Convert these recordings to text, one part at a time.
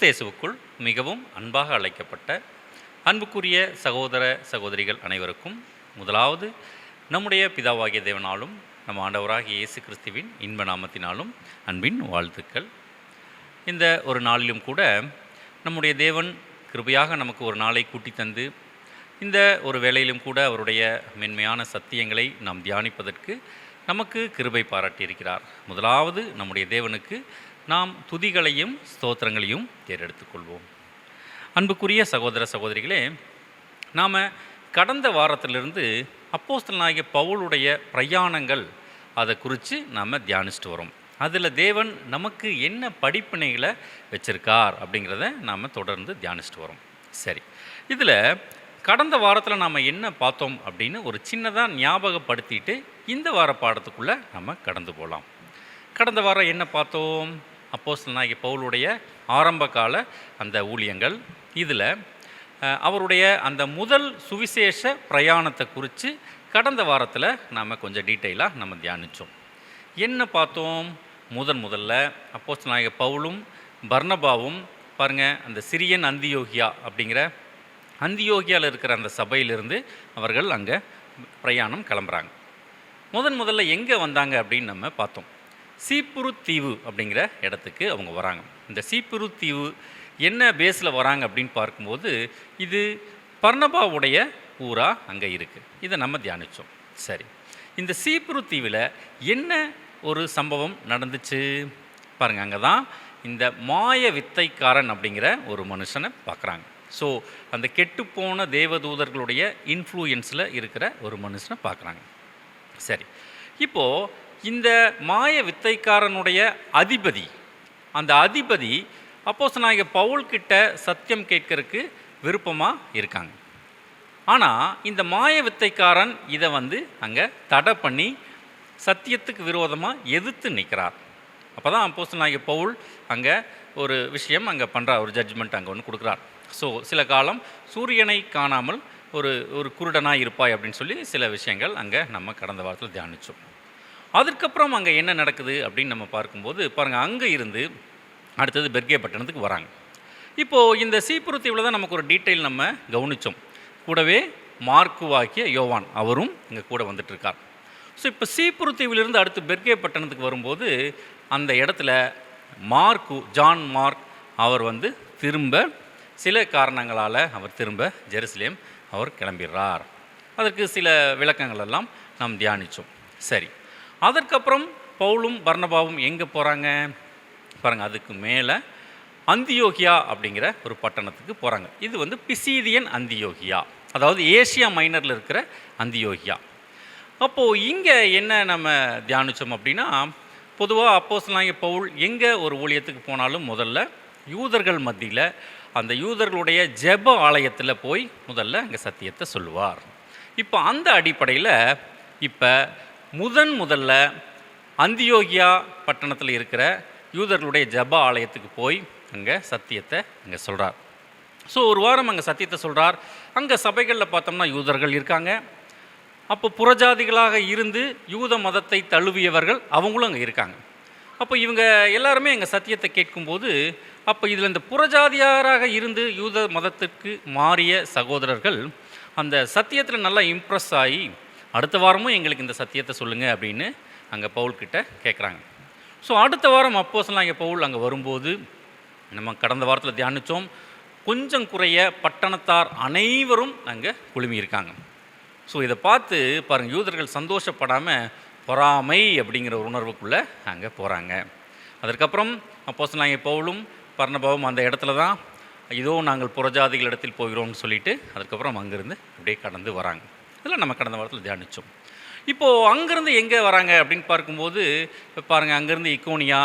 கிறிஸ்து இயேசுவுக்குள் மிகவும் அன்பாக அழைக்கப்பட்ட அன்புக்குரிய சகோதர சகோதரிகள் அனைவருக்கும் முதலாவது நம்முடைய பிதாவாகிய தேவனாலும் நம் ஆண்டவராகிய இயேசு கிறிஸ்துவின் இன்ப நாமத்தினாலும் அன்பின் வாழ்த்துக்கள். இந்த ஒரு நாளிலும் கூட நம்முடைய தேவன் கிருபையாக நமக்கு ஒரு நாளை கூட்டி தந்து இந்த ஒரு வேளையிலும் கூட அவருடைய மென்மையான சத்தியங்களை நாம் தியானிப்பதற்கு நமக்கு கிருபை பாராட்டியிருக்கிறார். முதலாவது நம்முடைய தேவனுக்கு நாம் துதிகளையும் ஸ்தோத்திரங்களையும் தேர்ந்தெடுத்துக்கொள்வோம். அன்புக்குரிய சகோதர சகோதரிகளே, நாம் கடந்த வாரத்திலிருந்து அப்போஸ்தலனாகிய பவுலுடைய பிரயாணங்கள் அதை குறித்து நாம் தியானிச்சுட்டு வரோம். அதில் தேவன் நமக்கு என்ன படிப்பினைகளை வச்சுருக்கார் அப்படிங்கிறத நாம் தொடர்ந்து தியானிச்சுட்டு வரோம். சரி, இதில் கடந்த வாரத்தில் நாம் என்ன பார்த்தோம் அப்படின்னு ஒரு சின்னதாக ஞாபகப்படுத்திட்டு இந்த வார பாடத்துக்குள்ளே நம்ம கடந்து போகலாம். கடந்த வாரம் என்ன பார்த்தோம்? அப்போஸ்தலனாகிய பவுலுடைய ஆரம்ப கால அந்த ஊழியங்கள். இதில் அவருடைய அந்த முதல் சுவிசேஷ பிரயாணத்தை குறித்து கடந்த வாரத்தில் நாம் கொஞ்சம் டீட்டெயிலாக நம்ம தியானித்தோம். என்ன பார்த்தோம்? முதல்ல அப்போஸ்தலனாகிய பவுலும் பர்னபாவும் பாருங்கள், அந்த சிரியன் அந்தியோகியா அப்படிங்கிற அந்தியோகியாவில் இருக்கிற அந்த சபையிலிருந்து அவர்கள் அங்கே பிரயாணம் கிளம்புறாங்க. முதல்ல எங்கே வந்தாங்க அப்படின்னு நம்ம பார்த்தோம். சீப்புரு தீவு அப்படிங்கிற இடத்துக்கு அவங்க வராங்க. இந்த சீப்புரு தீவு என்ன பேஸில் வராங்க அப்படின்னு பார்க்கும்போது இது பர்னபாவுடைய ஊராக அங்கே இருக்குது. இதை நம்ம தியானித்தோம். சரி, இந்த சீப்புரு தீவில் என்ன ஒரு சம்பவம் நடந்துச்சு பாருங்கள். அங்கே தான் இந்த மாய வித்தைக்காரன் அப்படிங்கிற ஒரு மனுஷனை பார்க்குறாங்க. ஸோ அந்த கெட்டுப்போன தேவதூதர்களுடைய இன்ஃப்ளூயன்ஸில் இருக்கிற ஒரு மனுஷனை பார்க்குறாங்க. சரி, இப்போது இந்த மாய வித்தைக்காரனுடைய அதிபதி, அந்த அதிபதி அப்போஸ்தலனாகிய பவுல்கிட்ட சத்தியம் கேட்கறதுக்கு விருப்பமாக இருக்காங்க. ஆனால் இந்த மாய வித்தைக்காரன் இதை அங்கே தடை பண்ணி சத்தியத்துக்கு விரோதமாக எதிர்த்து நிற்கிறார். அப்போ தான் அப்போஸ்தலனாகிய பவுல் அங்கே ஒரு விஷயம் அங்கே பண்ணுறார், ஒரு ஜட்ஜ்மெண்ட் அங்கே ஒன்று கொடுக்குறார். ஸோ சில காலம் சூரியனை காணாமல் ஒரு குருடனாக இருப்பாய் அப்படின்னு சொல்லி சில விஷயங்கள் அங்கே நம்ம கடந்த வாரத்தில் தியானித்தோம். அதுக்கப்புறம் அங்கே என்ன நடக்குது அப்படின்னு நம்ம பார்க்கும்போது பாருங்கள், அங்கே இருந்து அடுத்தது பெர்கே பட்டணத்துக்கு வராங்க. இப்போது இந்த சீப்புரு தீவில் தான் நமக்கு ஒரு டீட்டெயில் நம்ம கவனித்தோம். கூடவே மார்க்குவாகிய யோவான் அவரும் இங்கே கூட வந்துட்டுருக்கார். ஸோ இப்போ சீப்புரு தீவிலிருந்து அடுத்து பெர்கே பட்டணத்துக்கு வரும்போது அந்த இடத்துல ஜான் மார்க் அவர் திரும்ப சில காரணங்களால் அவர் திரும்ப ஜெருசலேம் அவர் கிளம்பிடுறார். அதற்கு சில விளக்கங்கள் எல்லாம் நாம் தியானித்தோம். சரி, அதற்கப்புறம் பவுலும் பர்னபாவும் எங்கே போகிறாங்க பாருங்கள், அதுக்கு மேலே அந்தியோகியா அப்படிங்கிற ஒரு பட்டணத்துக்கு போகிறாங்க. இது பிசீதியன் அந்தியோகியா, அதாவது ஏசியா மைனரில் இருக்கிற அந்தியோகியா. அப்போது இங்கே என்ன நம்ம தியானித்தோம் அப்படின்னா, பொதுவாக அப்போஸ்தலனாகிய பவுல் எங்கே ஒரு ஊழியத்துக்கு போனாலும் முதல்ல யூதர்கள் மத்தியில் அந்த யூதர்களுடைய ஜெப ஆலயத்தில் போய் முதல்ல அங்கே சத்தியத்தை சொல்லுவார். இப்போ அந்த அடிப்படையில் இப்போ முதல்ல அந்தியோகியா பட்டணத்தில் இருக்கிற யூதர்களுடைய ஜெப ஆலயத்துக்கு போய் அங்கே சத்தியத்தை அங்கே சொல்கிறார். ஸோ ஒரு வாரம் அங்கே சத்தியத்தை சொல்கிறார். அங்கே சபைகளில் பார்த்தோம்னா யூதர்கள் இருக்காங்க. அப்போ புறஜாதிகளாக இருந்து யூத மதத்தை தழுவியவர்கள் அவங்களும் அங்கே இருக்காங்க. அப்போ இவங்க எல்லாருமே எங்கள் சத்தியத்தை கேட்கும்போது அப்போ இதில் இந்த புறஜாதியாராக இருந்து யூத மதத்திற்கு மாறிய சகோதரர்கள் அந்த சத்தியத்தில் நல்லா இம்ப்ரெஸ் ஆகி அடுத்த வாரமும் எங்களுக்கு இந்த சத்தியத்தை சொல்லுங்கள் அப்படின்னு அங்கே பவுல்கிட்ட கேட்குறாங்க. ஸோ அடுத்த வாரம் அப்போஸ்தலனாகிய பவுல் அங்கே வரும்போது நம்ம கடந்த வாரத்தில் தியானித்தோம், கொஞ்சம் குறைய பட்டணத்தார் அனைவரும் அங்கே குழுமியிருக்காங்க. ஸோ இதை பார்த்து பாருங்கள், யூதர்கள் சந்தோஷப்படாமல் பொறாமை அப்படிங்கிற ஒரு உணர்வுக்குள்ளே அங்கே போகிறாங்க. அதற்கப்புறம் அப்போஸ்தலனாகிய பவுலும் பர்னபாவும் அந்த இடத்துல தான் இதோ நாங்கள் புறஜாதிகள் இடத்தில் போகிறோம்னு சொல்லிட்டு அதுக்கப்புறம் அங்கேருந்து அப்படியே கடந்து வராங்க. இதெல்லாம் நம்ம கடந்த வாரத்தில் தியானித்தோம். இப்போது அங்கேருந்து எங்கே வராங்க அப்படின்னு பார்க்கும்போது பாருங்கள், அங்கேருந்து இக்கோனியா,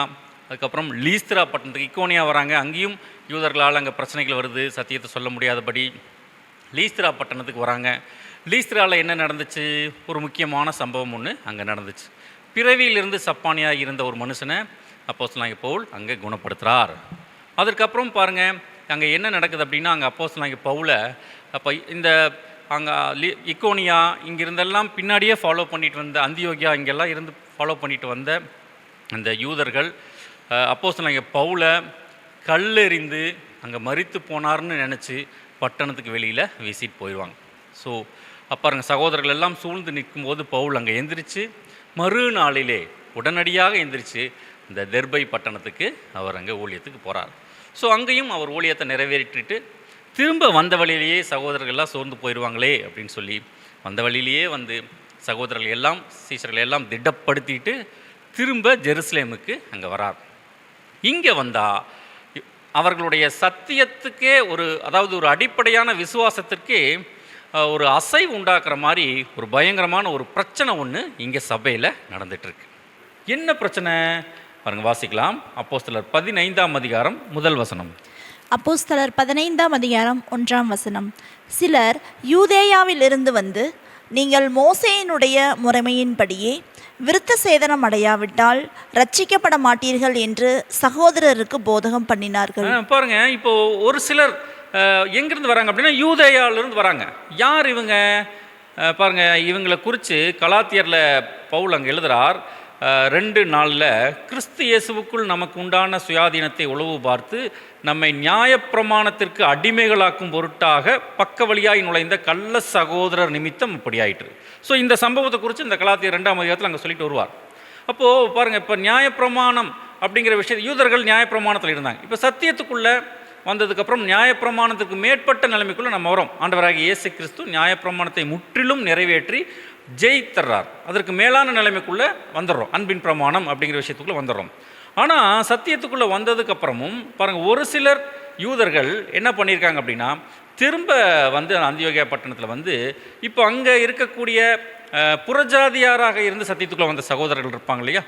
அதுக்கப்புறம் லீஸ்திரா பட்டணத்துக்கு இக்கோனியா வராங்க. அங்கேயும் யூதர்களால் அங்கே பிரச்சனைகள் வருது, சத்தியத்தை சொல்ல முடியாதபடி லீஸ்திரா பட்டணத்துக்கு வராங்க. லீஸ்திராவில் என்ன நடந்துச்சு? ஒரு முக்கியமான சம்பவம் ஒன்று அங்கே நடந்துச்சு. பிறவியிலிருந்து சப்பானியாக இருந்த ஒரு மனுஷனை அப்போஸ்தலனாகிய பவுல் அங்கே குணப்படுத்துகிறார். அதற்கப்புறம் பாருங்கள், அங்கே என்ன நடக்குது அப்படின்னா, அங்கே அப்போஸ்தலனாகிய பவுலை அப்போ இந்த அங்கே இக்கோனியா இங்கிருந்தெல்லாம் பின்னாடியே ஃபாலோ பண்ணிட்டு வந்த அந்தியோகியா இங்கெல்லாம் இருந்து ஃபாலோ பண்ணிட்டு வந்த அந்த யூதர்கள் அப்போஸ்தலனாகிய பவுலை கல்லெறிந்து அங்கே மரித்து போனார்னு நினச்சி பட்டணத்துக்கு வெளியில் வீசிட்டு போயிடுவாங்க. ஸோ அப்பாருங்க சகோதரர்கள் எல்லாம் சூழ்ந்து நிற்கும்போது பவுல் அங்கே எந்திரிச்சு மறுநாளிலே உடனடியாக எந்திரிச்சு இந்த தெர்பை பட்டணத்துக்கு அவர் அங்கே ஊழியத்துக்கு போகிறார். ஸோ அங்கேயும் அவர் ஊழியத்தை நிறைவேற்றிட்டு திரும்ப வந்த வழியிலேயே சகோதரர்கள்லாம் சோர்ந்து போயிடுவாங்களே அப்படின்னு சொல்லி வந்த வழியிலேயே வந்து சகோதரர்கள் எல்லாம் சீஷர்கள் எல்லாம் திடப்படுத்திட்டு திரும்ப ஜெருசலேமுக்கு அங்கே வரார். இங்கே வந்தால் அவர்களுடைய சத்தியத்துக்கே அதாவது ஒரு அடிப்படையான விசுவாசத்திற்கே ஒரு அசைவு உண்டாக்குற மாதிரி ஒரு பயங்கரமான ஒரு பிரச்சனை ஒன்று இங்கே சபையில் நடந்துகிட்ருக்கு. என்ன பிரச்சனை பாருங்க, வாசிக்கலாம். அப்போஸ்தலர் 15ஆம் அதிகாரம் முதல் வசனம். அப்போஸ்தலர் 15ஆம் அதிகாரம் 1ஆம் வசனம். சிலர் யூதேயாவில் இருந்து வந்து, நீங்கள் மோசேயினுடைய முறைமையின்படியே விருத்த சேதனம் அடையாவிட்டால் ரட்சிக்கப்பட மாட்டீர்கள் என்று சகோதரருக்கு போதகம் பண்ணினார்கள். பாருங்க, இப்போ ஒரு சிலர் எங்கிருந்து வராங்க அப்படின்னா யூதேயாவிலிருந்து வராங்க. யார் இவங்க பாருங்க, இவங்களை குறித்து கலாத்தியரில் பவுல் அங்கே எழுதுகிறார். 2:4 கிறிஸ்து இயேசுவுக்குள் நமக்கு உண்டான சுயாதீனத்தை உளவு பார்த்து நம்மை நியாயப்பிரமாணத்திற்கு அடிமைகளாக்கும் பொருட்டாக பக்க வழியாய் நுழைந்த கள்ள சகோதரர் நிமித்தம் இப்படி ஆயிற்று. ஸோ இந்த சம்பவத்தை குறித்து இந்த கலாத்தியர் 2ஆம் அதிகாரத்தில் அங்கே சொல்லிட்டு வருவார். அப்போது பாருங்கள், இப்போ நியாயப்பிரமாணம் அப்படிங்கிற விஷயம் யூதர்கள் நியாயப்பிரமாணத்தில் இருந்தாங்க. இப்போ சத்தியத்துக்குள்ளே வந்ததுக்கப்புறம் நியாயப்பிரமாணத்துக்கு மேற்பட்ட நிலைமைக்குள்ளே நம்ம வரோம். ஆண்டவராகிய இயேசு கிறிஸ்து நியாயப்பிரமாணத்தை முற்றிலும் நிறைவேற்றி ஜெயித்தர்றார். அதற்கு மேலான நிலைமைக்குள்ளே வந்துடுறோம், அன்பின் பிரமாணம் அப்படிங்கிற விஷயத்துக்குள்ளே வந்துடுறோம். ஆனால் சத்தியத்துக்குள்ளே வந்ததுக்கப்புறமும் பாருங்கள், ஒரு சிலர் யூதர்கள் என்ன பண்ணியிருக்காங்க அப்படின்னா திரும்ப வந்து அந்தியோகியா பட்டணத்தில் வந்து இப்போ அங்கே இருக்கக்கூடிய புறஜாதியாராக இருந்து சத்தியத்துக்குள்ளே வந்த சகோதரர்கள் இருப்பாங்க இல்லையா,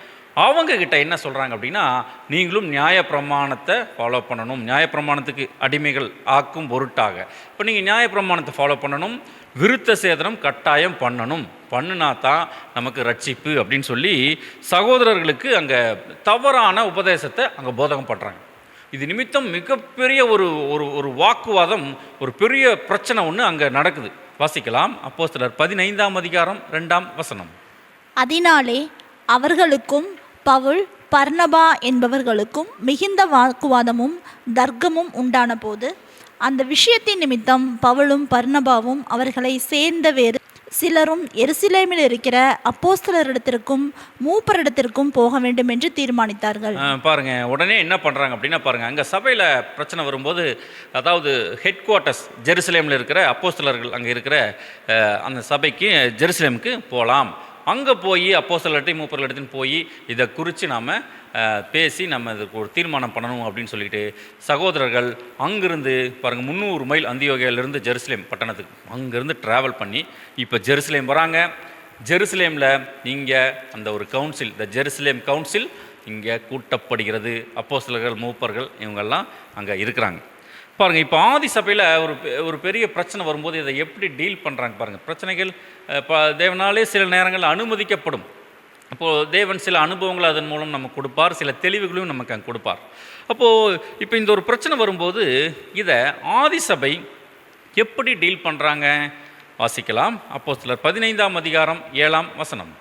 அவங்கக்கிட்ட என்ன சொல்கிறாங்க அப்படின்னா, நீங்களும் நியாயப்பிரமாணத்தை ஃபாலோ பண்ணணும், நியாயப்பிரமாணத்துக்கு அடிமைகள் ஆக்கும் பொருட்டாக இப்போ நீங்கள் நியாயப்பிரமாணத்தை ஃபாலோ பண்ணணும், விருத்த சேதனம் கட்டாயம் பண்ணணும், பண்ணுனா தான் நமக்கு ரட்சிப்பு அப்படின்னு சொல்லி சகோதரர்களுக்கு அங்கே தவறான உபதேசத்தை அங்கே போதகம் பண்ணுறாங்க. இது நிமித்தம் மிகப்பெரிய ஒரு வாக்குவாதம், ஒரு பெரிய பிரச்சனை ஒன்று அங்கே நடக்குது. வாசிக்கலாம். அப்போஸ்தலர் 15ஆம் அதிகாரம் 2ஆம் வசனம். அதனாலே அவர்களுக்கும் பவுல் பர்னபா என்பவர்களுக்கும் மிகுந்த வாக்குவாதமும் தர்க்கமும் உண்டான போது அந்த விஷயத்தின் நிமித்தம் பவுலும் பர்னபாவும் அவர்களை சேர்ந்த வேறு சிலரும் எருசலேமில் இருக்கிற அப்போஸ்தலரிடத்திற்கும் மூப்பரிடத்திற்கும் போக வேண்டும் என்று தீர்மானித்தார்கள். பாருங்க, உடனே என்ன பண்ணுறாங்க அப்படின்னா பாருங்க, அங்கே சபையில் பிரச்சனை வரும்போது, அதாவது ஹெட் குவார்ட்டர்ஸ் ஜெருசலேமில் இருக்கிற அப்போஸ்தலர்கள் அங்கே இருக்கிற அந்த சபைக்கு ஜெருசலேமுக்கு போகலாம். அங்கே போய் அப்போஸ்தலர்கிட்டையும் மூப்பர்களிடத்தையும் போய் இதை குறித்து நாம் பேசி நம்ம இதுக்கு ஒரு தீர்மானம் பண்ணணும் அப்படின்னு சொல்லிட்டு சகோதரர்கள் அங்கிருந்து பாருங்கள் 300 மைல் அந்தியோகியாவிலிருந்து ஜெருசலேம் பட்டணத்துக்கு அங்கேருந்து ட்ராவல் பண்ணி இப்போ ஜெருசலேம் வராங்க. ஜெருசலேமில் இங்கே அந்த ஒரு கவுன்சில், த ஜெருசலேம் கவுன்சில் இங்கே கூட்டப்படுகிறது. அப்போஸ்தலர்கள் மூப்பர்கள் இவங்கெல்லாம் அங்கே இருக்கிறாங்க. பாருங்கள், இப்போ ஆதி சபையில் ஒரு பெரிய பிரச்சனை வரும்போது இதை எப்படி டீல் பண்ணுறாங்க பாருங்கள். பிரச்சனைகள் தேவனாலே சில நேரங்களில் அனுமதிக்கப்படும். அப்போது தேவன் சில அனுபவங்களை அதன் மூலம் நமக்கு கொடுப்பார், சில தெளிவுகளையும் நமக்கு அங்கே கொடுப்பார். அப்போது இப்போ இந்த ஒரு பிரச்சனை வரும்போது இதை ஆதி சபை எப்படி டீல் பண்ணுறாங்க வாசிக்கலாம். அப்போஸ்தலர் 15ஆம் அதிகாரம் 7ஆம் வசனம்.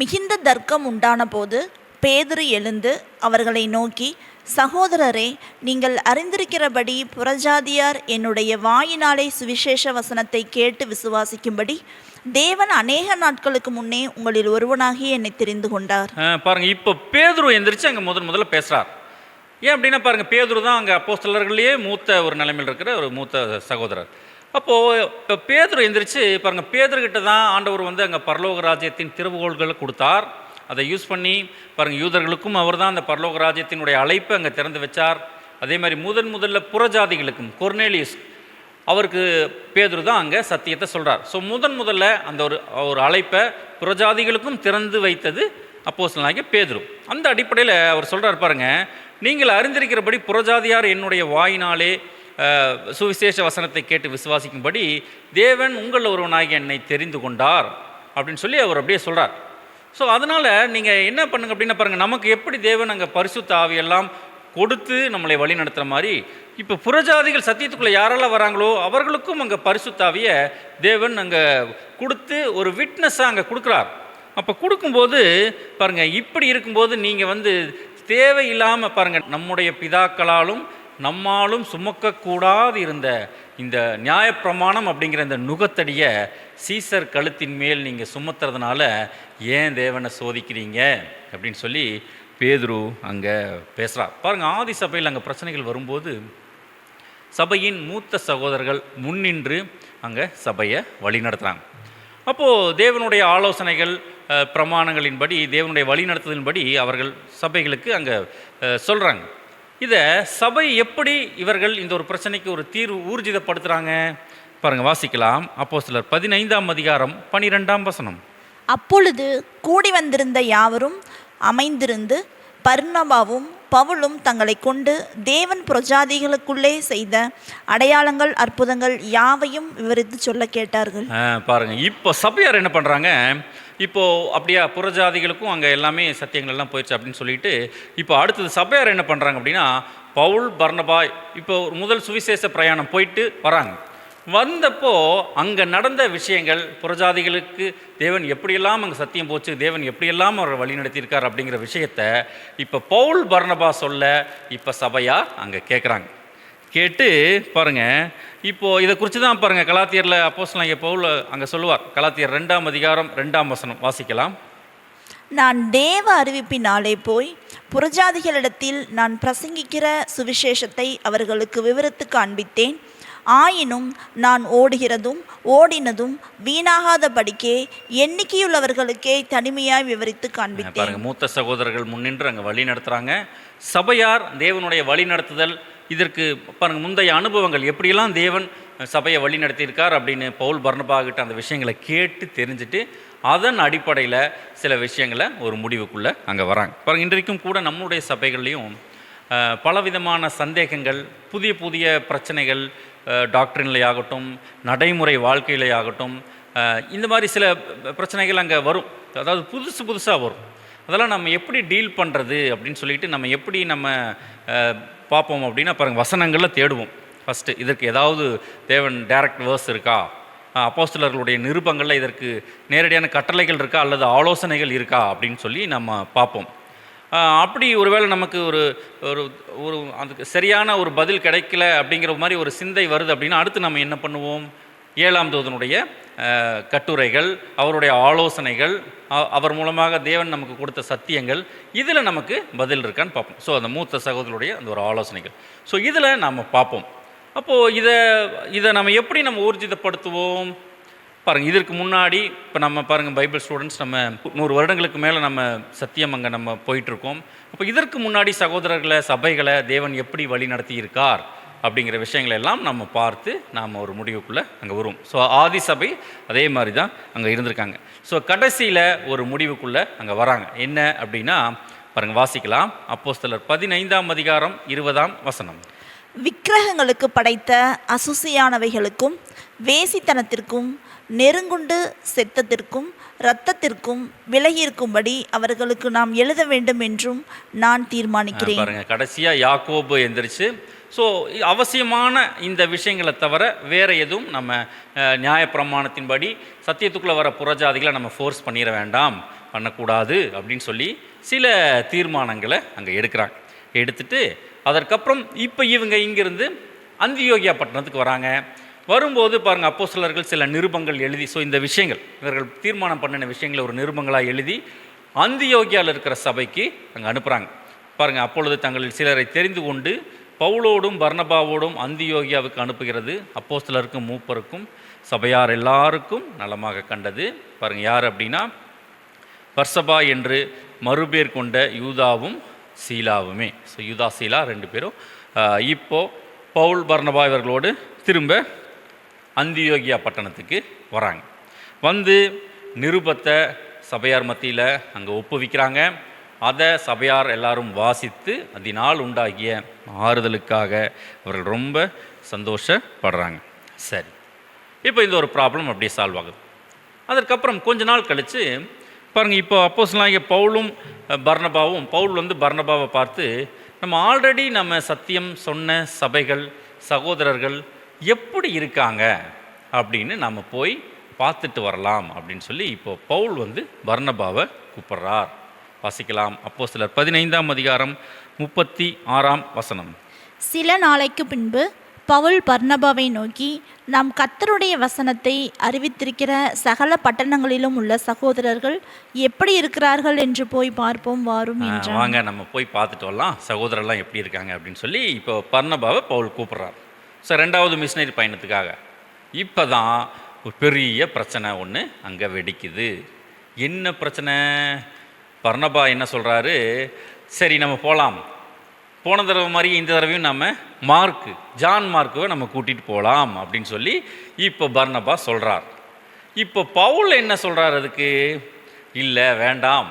மிகுந்த தர்க்கம் உண்டான போது பேதுரு எழுந்து அவர்களை நோக்கி, சகோதரரே, நீங்கள் அறிந்திருக்கிறபடி புறஜாதியார் என்னுடைய வாயினாலே சுவிசேஷ வசனத்தை கேட்டு விசுவாசிக்கும்படி தேவன் அநேக நாட்களுக்கு முன்னே உங்களில் ஒருவனாகி என்னை தெரிந்து கொண்டார். பாருங்க, இப்போ பேதுரு எந்திரிச்சு அங்கே முதல்ல பேசுகிறார். ஏன் அப்படின்னா பாருங்கள், பேதுரு தான் அங்கே அப்போஸ்தலர்களையே மூத்த ஒரு நிலைமையில் இருக்கிற ஒரு மூத்த சகோதரர். அப்போது இப்போ பேதுரு எந்திரிச்சு பாருங்கள், பேதுருக்கிட்ட தான் ஆண்டவர் வந்து அங்கே பரலோக ராஜ்யத்தின் திறவுகோள்களை கொடுத்தார். அதை யூஸ் பண்ணி பாருங்கள், யூதர்களுக்கும் அவர் தான் அந்த பரலோக ராஜ்யத்தினுடைய அழைப்பை அங்கே திறந்து வச்சார். அதே மாதிரி முதல்ல புறஜாதிகளுக்கும் கொர்னேலியஸ் அவருக்கு பேதுரு தான் அங்கே சத்தியத்தை சொல்கிறார். ஸோ முதல்ல அந்த ஒரு அழைப்பை புறஜாதிகளுக்கும் திறந்து வைத்தது அப்போஸ்தலனாகிய பேதுரு. அந்த அடிப்படையில் அவர் சொல்கிறார் பாருங்கள், நீங்கள் அறிந்திருக்கிறபடி புறஜாதியார் என்னுடைய வாயினாலே சுவிசேஷ வசனத்தை கேட்டு விசுவாசிக்கும்படி தேவன் உங்களில் ஒருவனாகி என்னை தெரிந்து கொண்டார் அப்படின்னு சொல்லி அவர் அப்படியே சொல்கிறார். ஸோ அதனால் நீங்கள் என்ன பண்ணுங்க அப்படின்னா பாருங்கள், நமக்கு எப்படி தேவன் அங்கே பரிசுத்த ஆவியெல்லாம் கொடுத்து நம்மளை வழி நடத்துகிற மாதிரி இப்போ புறஜாதிகள் சத்தியத்துக்குள்ளே யாரெல்லாம் வராங்களோ அவர்களுக்கும் அங்கே பரிசுத்த ஆவியை தேவன் அங்கே கொடுத்து ஒரு விட்னஸாக அங்கே கொடுக்குறார். அப்போ கொடுக்கும்போது பாருங்கள், இப்படி இருக்கும்போது நீங்கள் வந்து தேவையில்லாமல் பாருங்கள், நம்முடைய பிதாக்களாலும் நம்மாலும் சுமக்கக்கூடாது இருந்த இந்த நியாயப்பிரமாணம் அப்படிங்கிற இந்த நுகத்தடியை சீசர் கழுத்தின் மேல் நீங்கள் சுமத்துறதுனால ஏன் தேவனை சோதிக்கிறீங்க அப்படின்னு சொல்லி பேதுரு அங்கே பேசுகிறார். பாருங்கள், ஆதி சபையில் அங்கே பிரச்சனைகள் வரும்போது சபையின் மூத்த சகோதரர்கள் முன்னின்று அங்கே சபையை வழிநடத்துகிறாங்க. அப்போது தேவனுடைய ஆலோசனைகள் பிரமாணங்களின்படி, தேவனுடைய வழிநடத்துதலின்படி அவர்கள் சபைகளுக்கு அங்கே சொல்கிறாங்க. இதை சபை எப்படி இவர்கள் இந்த ஒரு பிரச்சனைக்கு ஒரு தீர்வு ஊர்ஜிதப்படுத்துகிறாங்க பாருங்கள், வாசிக்கலாம். அப்போஸ்தலர் 15ஆம் அதிகாரம் 12ஆம் வசனம். அப்பொழுது கூடி வந்திருந்த யாவரும் அமைந்திருந்து பர்னபாவும் பவுலும் தங்களை கொண்டு தேவன் புரஜாதிகளுக்குள்ளே செய்த அடையாளங்கள் அற்புதங்கள் யாவையும் விவரித்து சொல்ல கேட்டார்கள். பாருங்க, இப்போ சபையார் என்ன பண்ணுறாங்க, இப்போது அப்படியா புறஜாதிகளுக்கும் அங்கே எல்லாமே சத்தியங்கள் எல்லாம் போயிடுச்சு அப்படின்னு சொல்லிட்டு இப்போ அடுத்தது சபையார் என்ன பண்ணுறாங்க அப்படின்னா, பவுல் பர்னபா இப்போ முதல் சுவிசேஷ பிரயாணம் போயிட்டு வராங்க. வந்தப்போ அங்கே நடந்த விஷயங்கள், புறஜாதிகளுக்கு தேவன் எப்படியெல்லாம் அங்கே சத்தியம் போச்சு, தேவன் எப்படியெல்லாம் அவர் வழி நடத்தியிருக்கார் அப்படிங்கிற விஷயத்த இப்போ பவுல் பர்னபா சொல்ல இப்போ சபையா அங்கே கேட்குறாங்க. கேட்டு பாருங்கள், இப்போது இதை குறித்து தான் பாருங்கள் கலாத்தியரில் அப்போஸ்தலனாகிய பவுல் அங்கே சொல்லுவார். கலாத்தியர் 2ஆம் அதிகாரம் 2ஆம் வசனம் வாசிக்கலாம். நான் தேவ அறிவிப்பினாலே போய் புறஜாதிகளிடத்தில் நான் பிரசங்கிக்கிற சுவிசேஷத்தை அவர்களுக்கு விவரித்து காண்பித்தேன். ஆயினும் நான் ஓடுகிறதும் ஓடினதும் வீணாகாதபடிக்கே எண்ணிக்கையுள்ளவர்களுக்கே தனிமையாய் விவரித்து காண்பித்தேன். பாருங்க, மூத்த சகோதரர்கள் முன்னின்று அங்கே வழி நடத்துகிறாங்க. சபையார் தேவனுடைய வழி நடத்துதல், இதற்கு பாருங்க முந்தைய அனுபவங்கள் எப்படியெல்லாம் தேவன் சபையை வழி நடத்தியிருக்கார் அப்படின்னு பவுல் பர்னபா கிட்ட அந்த விஷயங்களை கேட்டு தெரிஞ்சுட்டு அதன் அடிப்படையில் சில விஷயங்களை ஒரு முடிவுக்குள்ளே அங்கே வராங்க. பாருங்கள், இன்றைக்கும் கூட நம்முடைய சபைகள்லேயும் பலவிதமான சந்தேகங்கள், புதிய புதிய பிரச்சனைகள், டாக்டரின்லே ஆகட்டும், நடைமுறை வாழ்க்கையிலே ஆகட்டும், இந்த மாதிரி சில பிரச்சனைகள் அங்கே வரும். அதாவது புதுசாக வரும். அதெல்லாம் நம்ம எப்படி டீல் பண்ணுறது அப்படின்னு சொல்லிட்டு நம்ம எப்படி நம்ம பார்ப்போம் அப்படின்னா பாருங்கள், வசனங்களில் தேடுவோம். ஃபஸ்ட்டு இதற்கு ஏதாவது தேவன் டைரக்ட் வேர்ஸ் இருக்கா, அப்போஸ்தலர்களுடைய நிருபங்களில் இதற்கு நேரடியான கட்டளைகள் இருக்கா அல்லது ஆலோசனைகள் இருக்கா அப்படின்னு சொல்லி நம்ம பார்ப்போம். அப்படி ஒருவேளை நமக்கு ஒரு ஒரு ஒரு அதுக்கு சரியான ஒரு பதில் கிடைக்கல அப்படிங்கிற மாதிரி ஒரு சிந்தை வருது அப்படின்னா அடுத்து நம்ம என்ன பண்ணுவோம், 7ஆம் தூதனுடைய கட்டுரைகள், அவருடைய ஆலோசனைகள், அவர் மூலமாக தேவன் நமக்கு கொடுத்த சத்தியங்கள், இதில் நமக்கு பதில் இருக்கான்னு பார்ப்போம். ஸோ அந்த மூத்த சகோதரருடைய அந்த ஒரு ஆலோசனைகள், ஸோ இதில் நம்ம பார்ப்போம். அப்போது இதை நம்ம எப்படி நம்ம ஊர்ஜிதப்படுத்துவோம் பாருங்கள். இதற்கு முன்னாடி இப்போ நம்ம பாருங்கள், பைபிள் ஸ்டூடெண்ட்ஸ் நம்ம 100 வருடங்களுக்கு மேலே நம்ம சத்தியம் அங்கே நம்ம போயிட்டுருக்கோம். அப்போ இதற்கு முன்னாடி சகோதரர்களை, சபைகளை தேவன் எப்படி வழி நடத்தி இருக்கார் அப்படிங்கிற விஷயங்களை எல்லாம் நம்ம பார்த்து நாம் ஒரு முடிவுக்குள்ளே அங்கே வருவோம். ஸோ ஆதி சபை அதே மாதிரி தான் அங்கே இருந்திருக்காங்க. ஸோ கடைசியில் ஒரு முடிவுக்குள்ளே அங்கே வராங்க. என்ன அப்படின்னா பாருங்கள், வாசிக்கலாம். அப்போஸ்தலர் 15ஆம் அதிகாரம் 20ஆம் வசனம். விக்கிரகங்களுக்கு படைத்த அசுசியானவைகளுக்கும் வேசித்தனத்திற்கும் நெருங்குண்டு செத்தத்திற்கும் இரத்தத்திற்கும் விலகியிருக்கும்படி அவர்களுக்கு நாம் எழுத வேண்டும் என்றும் நான் தீர்மானிக்கிறேன். பாருங்க, கடைசியாக யாக்கோபு எந்திரிச்சு ஸோ அவசியமான இந்த விஷயங்களை தவிர வேறு எதுவும் நம்ம நியாயப்பிரமாணத்தின்படி சத்தியத்துக்குள்ளே வர புறஜாதிகளை நம்ம ஃபோர்ஸ் பண்ணிட வேண்டாம், பண்ணக்கூடாது அப்படின்னு சொல்லி சில தீர்மானங்களை அங்கே எடுக்கிறாங்க. எடுத்துட்டு அதற்கப்புறம் இப்போ இவங்க இங்கிருந்து அந்தியோகியா பட்டணத்துக்கு வராங்க. வரும்போது பாருங்கள், அப்போஸ்தலர்கள் சில நிருபங்கள் எழுதி, ஸோ இந்த விஷயங்கள் இவர்கள் தீர்மானம் பண்ணின விஷயங்களை ஒரு நிருபங்களாக எழுதி அந்தியோகியாவில் இருக்கிற சபைக்கு அங்கே அனுப்புகிறாங்க. பாருங்கள், அப்பொழுது தங்களில் சிலரை தெரிந்து கொண்டு பவுலோடும் பர்னபாவோடும் அந்தியோகியாவுக்கு அனுப்புகிறது. அப்போஸ்தலருக்கும் மூப்பருக்கும் சபையார் எல்லாருக்கும் நலமாக கண்டது. பாருங்கள், யார் அப்படின்னா பர்சபா என்று மறுபேர் கொண்ட யூதாவும் சீலாவுமே. ஸோ யூதா சீலா 2 பேரும் இப்போது பவுல் பர்னபா இவர்களோடு திரும்ப அந்தியோகியா பட்டணத்துக்கு வராங்க. வந்து நிருபத்தை சபையார் மத்தியில் அங்கே ஒப்புவிக்கிறாங்க. அதை சபையார் எல்லாரும் வாசித்து அதனால் உண்டாகிய ஆறுதலுக்காக அவர்கள் ரொம்ப சந்தோஷப்படுறாங்க. சரி, இப்போ இந்த ஒரு ப்ராப்ளம் அப்படியே சால்வ் ஆகுது. அதற்கப்புறம் கொஞ்ச நாள் கழித்து பாருங்கள், இப்போ அப்போஸ்தலனாகிய பவுலும் பர்னபாவும், பவுல் வந்து பர்னபாவை பார்த்து நம்ம ஆல்ரெடி நம்ம சத்தியம் சொன்ன சபைகள், சகோதரர்கள் எப்படி இருக்காங்க அப்படின்னு நம்ம போய் பார்த்துட்டு வரலாம் அப்படின்னு சொல்லி இப்போ பவுல் வந்து பர்னபாவை கூப்பிட்றார். வாசிக்கலாம். அப்போஸ்தலர் 15ஆம் அதிகாரம் 36ஆம் வசனம். சில நாளைக்கு பின்பு பவுல் பர்னபாவை நோக்கி, நாம் கர்த்தருடைய வசனத்தை அறிவித்திருக்கிற சகல பட்டணங்களிலும் உள்ள சகோதரர்கள் எப்படி இருக்கிறார்கள் என்று போய் பார்ப்போம் வாரும் என்றான். வாங்க நம்ம போய் பார்த்துட்டு வரலாம் சகோதரர்லாம் எப்படி இருக்காங்க அப்படின்னு சொல்லி இப்போ பர்னபாவை பவுல் கூப்பிட்றார். ஸோ 2வது மிஷினரி பயணத்துக்காக. இப்போ தான் ஒரு பெரிய பிரச்சனை ஒன்று அங்கே வெடிக்குது. என்ன பிரச்சனை? பர்னபா என்ன சொல்கிறாரு, சரி நம்ம போகலாம், போன தடவை மாதிரி இந்த தடவையும் நம்ம ஜான் மார்க்குவை நம்ம கூட்டிகிட்டு போகலாம் அப்படின்னு சொல்லி இப்போ பர்னபா சொல்கிறார். இப்போ பவுல் என்ன சொல்கிறார் அதுக்கு? இல்லை வேண்டாம்.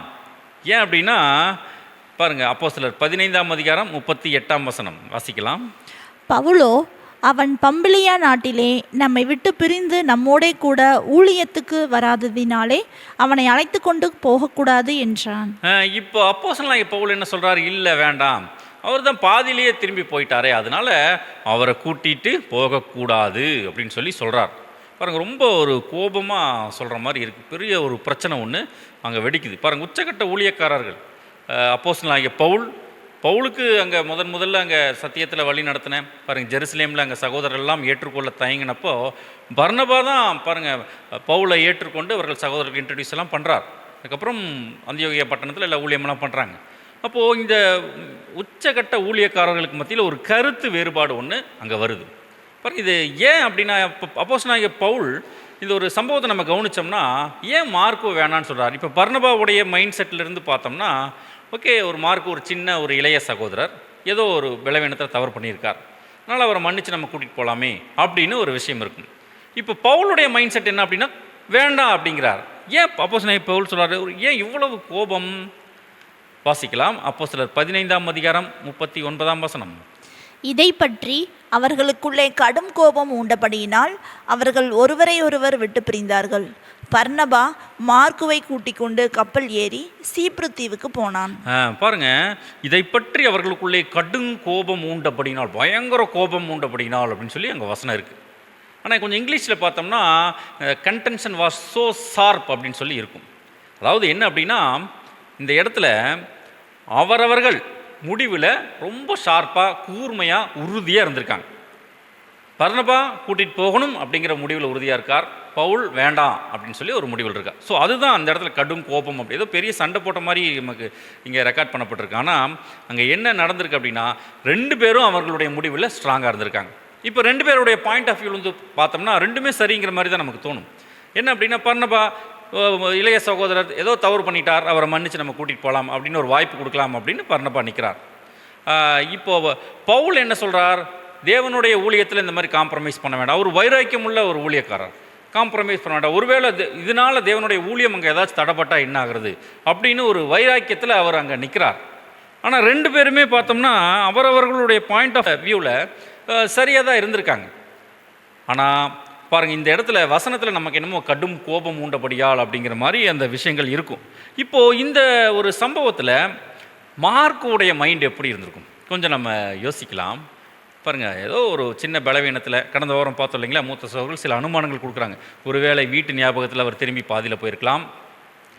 ஏன் அப்படின்னா பாருங்கள், அப்போஸ்தலர் 15ஆம் அதிகாரம் 38ஆம் வசனம் வாசிக்கலாம். பவுலோ, அவன் பம்பிலியா நாட்டிலே நம்மை விட்டு பிரிந்து நம்மோடே கூட ஊழியத்துக்கு வராததினாலே அவனை அழைத்து கொண்டு போகக்கூடாது என்றான். இப்போ அப்போஸ்தலனாகிய பவுல் என்ன சொல்கிறார்? இல்லை வேண்டாம், அவர் தான் பாதியிலேயே திரும்பி போயிட்டாரே, அதனால அவரை கூட்டிகிட்டு போகக்கூடாது அப்படின்னு சொல்லி சொல்கிறார். பாருங்கள், ரொம்ப ஒரு கோபமாக சொல்கிற மாதிரி இருக்குது. பெரிய ஒரு பிரச்சனை ஒன்று அங்கே வெடிக்குது. பாருங்கள், உச்சக்கட்ட ஊழியக்காரர்கள் அப்போஸ்தலனாகிய பவுலுக்கு அங்கே முதல்ல அங்கே சத்தியத்தில் வழி நடத்தினேன். பாருங்கள், ஜெருசலேமில் அங்கே சகோதரர்கள்லாம் ஏற்றுக்கொள்ள தயங்கினப்போ பர்னபா தான் பாருங்கள் பவுலை ஏற்றுக்கொண்டு அவர்கள் சகோதரர்களுக்கு இன்ட்ரடியூஸ் எல்லாம் பண்ணுறார். அதுக்கப்புறம் அந்தியோகியா பட்டணத்தில் எல்லாம் ஊழியமெல்லாம் பண்ணுறாங்க. அப்போது இந்த உச்சக்கட்ட ஊழியக்காரர்களுக்கு மத்தியில் ஒரு கருத்து வேறுபாடு ஒன்று அங்கே வருது. பாருங்கள், இது ஏன் அப்படின்னா அப்போஸ்தலனாகிய பவுல் இந்த ஒரு சம்பவத்தை நம்ம கவனித்தோம்னா ஏன் மார்க்கு வேணான்னு சொல்கிறார். இப்போ பர்னபாவுடைய மைண்ட் செட்டிலிருந்து பார்த்தோம்னா, ஓகே, ஒரு மார்க்கு ஒரு சின்ன ஒரு இளைய சகோதரர், ஏதோ ஒரு பலவீனத்தை தவறு பண்ணியிருக்கார், அதனால் அவரை மன்னித்து நம்ம கூட்டிகிட்டு போகலாமே அப்படின்னு ஒரு விஷயம் இருக்கும். இப்போ பவுலுடைய மைண்ட் செட் என்ன அப்படின்னா வேண்டாம் அப்படிங்கிறார். ஏன் அப்போஸ்தலனாகிய பவுல் சொல்கிறாரு? ஏன் இவ்வளவு கோபம்? வாசிக்கலாம், அப்போஸ்தலர் 15ஆம் அதிகாரம் 39ஆம் வசனம். இதை பற்றி அவர்களுக்குள்ளே கடும் கோபம் உண்டபடியினால் அவர்கள் ஒருவரை ஒருவர் விட்டு பிரிந்தார்கள். பர்னபா மார்க்குவை கூட்டிக் கொண்டு கப்பல் ஏறி சீப்ரு தீவுக்கு போனான். பாருங்க, இதை பற்றி அவர்களுக்குள்ளே கடும் கோபம் உண்டபடினால், பயங்கர கோபம் உண்டபடினால் அப்படின்னு சொல்லி அங்கே வசனம் இருக்குது. ஆனால் கொஞ்சம் இங்கிலீஷில் பார்த்தோம்னா கன்டென்ஷன் வாஸ் ஸோ ஷார்ப் அப்படின்னு சொல்லி இருக்கும். அதாவது என்ன அப்படின்னா, இந்த இடத்துல அவரவர்கள் முடிவில் ரொம்ப ஷார்ப்பாக கூர்மையாக உறுதியாக இருந்திருக்காங்க. பர்னபா கூட்டிகிட்டு போகணும் அப்படிங்கிற முடிவில் உறுதியாக இருக்கார், பவுல் வேண்டாம் அப்படின்னு சொல்லி ஒரு முடிவில் இருக்கார். ஸோ அதுதான் அந்த இடத்துல கடும் கோபம். அப்படி ஏதோ பெரிய சண்டை போட்ட மாதிரி நமக்கு இங்கே ரெக்கார்ட் பண்ணப்பட்டிருக்கு. ஆனால் அங்கே என்ன நடந்திருக்கு அப்படின்னா 2 பேரும் அவர்களுடைய முடிவில் ஸ்ட்ராங்காக இருந்திருக்காங்க. இப்போ 2 பேருடைய பாயிண்ட் ஆஃப் வியூ வந்து பார்த்தோம்னா 2மே சரிங்கிற மாதிரி தான் நமக்கு தோணும். என்ன அப்படின்னா, பர்னபா இளைய சகோதரர் ஏதோ தவறு பண்ணிட்டார், அவரை மன்னிச்சு நம்ம கூட்டிகிட்டு போகலாம் அப்படின்னு ஒரு வாய்ப்பு கொடுக்கலாம் அப்படின்னு பர்னபா நிற்கிறார். இப்போது பவுல் என்ன சொல்கிறார்? தேவனுடைய ஊழியத்தில் இந்த மாதிரி காம்ப்ரமைஸ் பண்ண வேண்டாம். அவர் வைராக்கியம் உள்ள ஒரு ஊழியக்காரர், காம்ப்ரமைஸ் பண்ண வேண்டாம். ஒருவேளை இதனால் தேவனுடைய ஊழியம் அங்கே ஏதாச்சும் தடைப்பட்டால் என்ன ஆகுறது அப்படின்னு ஒரு வைராக்கியத்தில் அவர் அங்கே நிற்கிறார். ஆனால் 2 பேருமே பார்த்தோம்னா அவரவர்களுடைய பாயிண்ட் ஆஃப் வியூவில் சரியாக தான் இருந்திருக்காங்க. ஆனால் பாருங்கள், இந்த இடத்துல வசனத்தில் நமக்கு என்னமோ கடும் கோபம் உண்டபடியால் அப்படிங்கிற மாதிரி அந்த விஷயங்கள் இருக்கும். இப்போது இந்த ஒரு சம்பவத்தில் மார்க்குடைய மைண்ட் எப்படி இருந்திருக்கும் கொஞ்சம் நம்ம யோசிக்கலாம். பாருங்கள், ஏதோ ஒரு சின்ன பலவீனத்தில் கடந்த வாரம் பார்த்தோம் இல்லைங்களா, மூத்த சகோதரர்கள் சில அனுமானங்கள் கொடுக்குறாங்க. ஒருவேளை வீட்டு ஞாபகத்தில் அவர் திரும்பி பாதியில் போயிருக்கலாம்,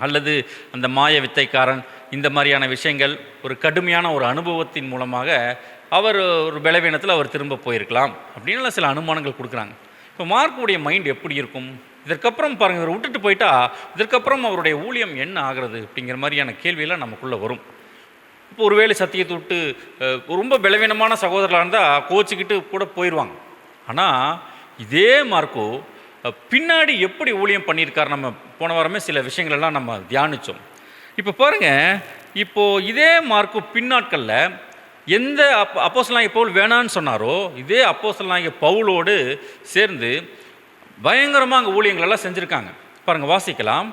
அல்லது அந்த மாய வித்தைக்காரன், இந்த மாதிரியான விஷயங்கள் ஒரு கடுமையான ஒரு அனுபவத்தின் மூலமாக அவர் ஒரு பலவீனத்தில் அவர் திரும்ப போயிருக்கலாம் அப்படின்னு சில அனுமானங்கள் கொடுக்குறாங்க. இப்போ மார்க்குடைய மைண்ட் எப்படி இருக்கும்? இதற்கப்புறம் பாருங்கள், இவர் விட்டுட்டு போயிட்டா இதற்கப்புறம் அவருடைய ஊழியம் என்ன ஆகிறது அப்படிங்கிற மாதிரியான கேள்வியெல்லாம் நமக்குள்ளே வரும். இப்போ ஒருவேளை சத்தியத்தை விட்டு ரொம்ப பலவீனமான சகோதரர்களாக இருந்தால் கோச்சிக்கிட்டு கூட போயிடுவாங்க. ஆனால் இதே மார்க்கு பின்னாடி எப்படி ஊழியம் பண்ணியிருக்கார், நம்ம போன வாரமே சில விஷயங்களெல்லாம் நம்ம தியானித்தோம். இப்போ பாருங்கள், இப்போது இதே மார்க்கு பின்னாட்களில் எந்த அப்போஸ்தலனாகிய பவுல் வேணான்னு சொன்னாரோ இதே அப்போஸ்தலனாகிய பவுலோடு சேர்ந்து பயங்கரமாக அங்கே ஊழியங்களெல்லாம் செஞ்சுருக்காங்க. பாருங்கள், வாசிக்கலாம்,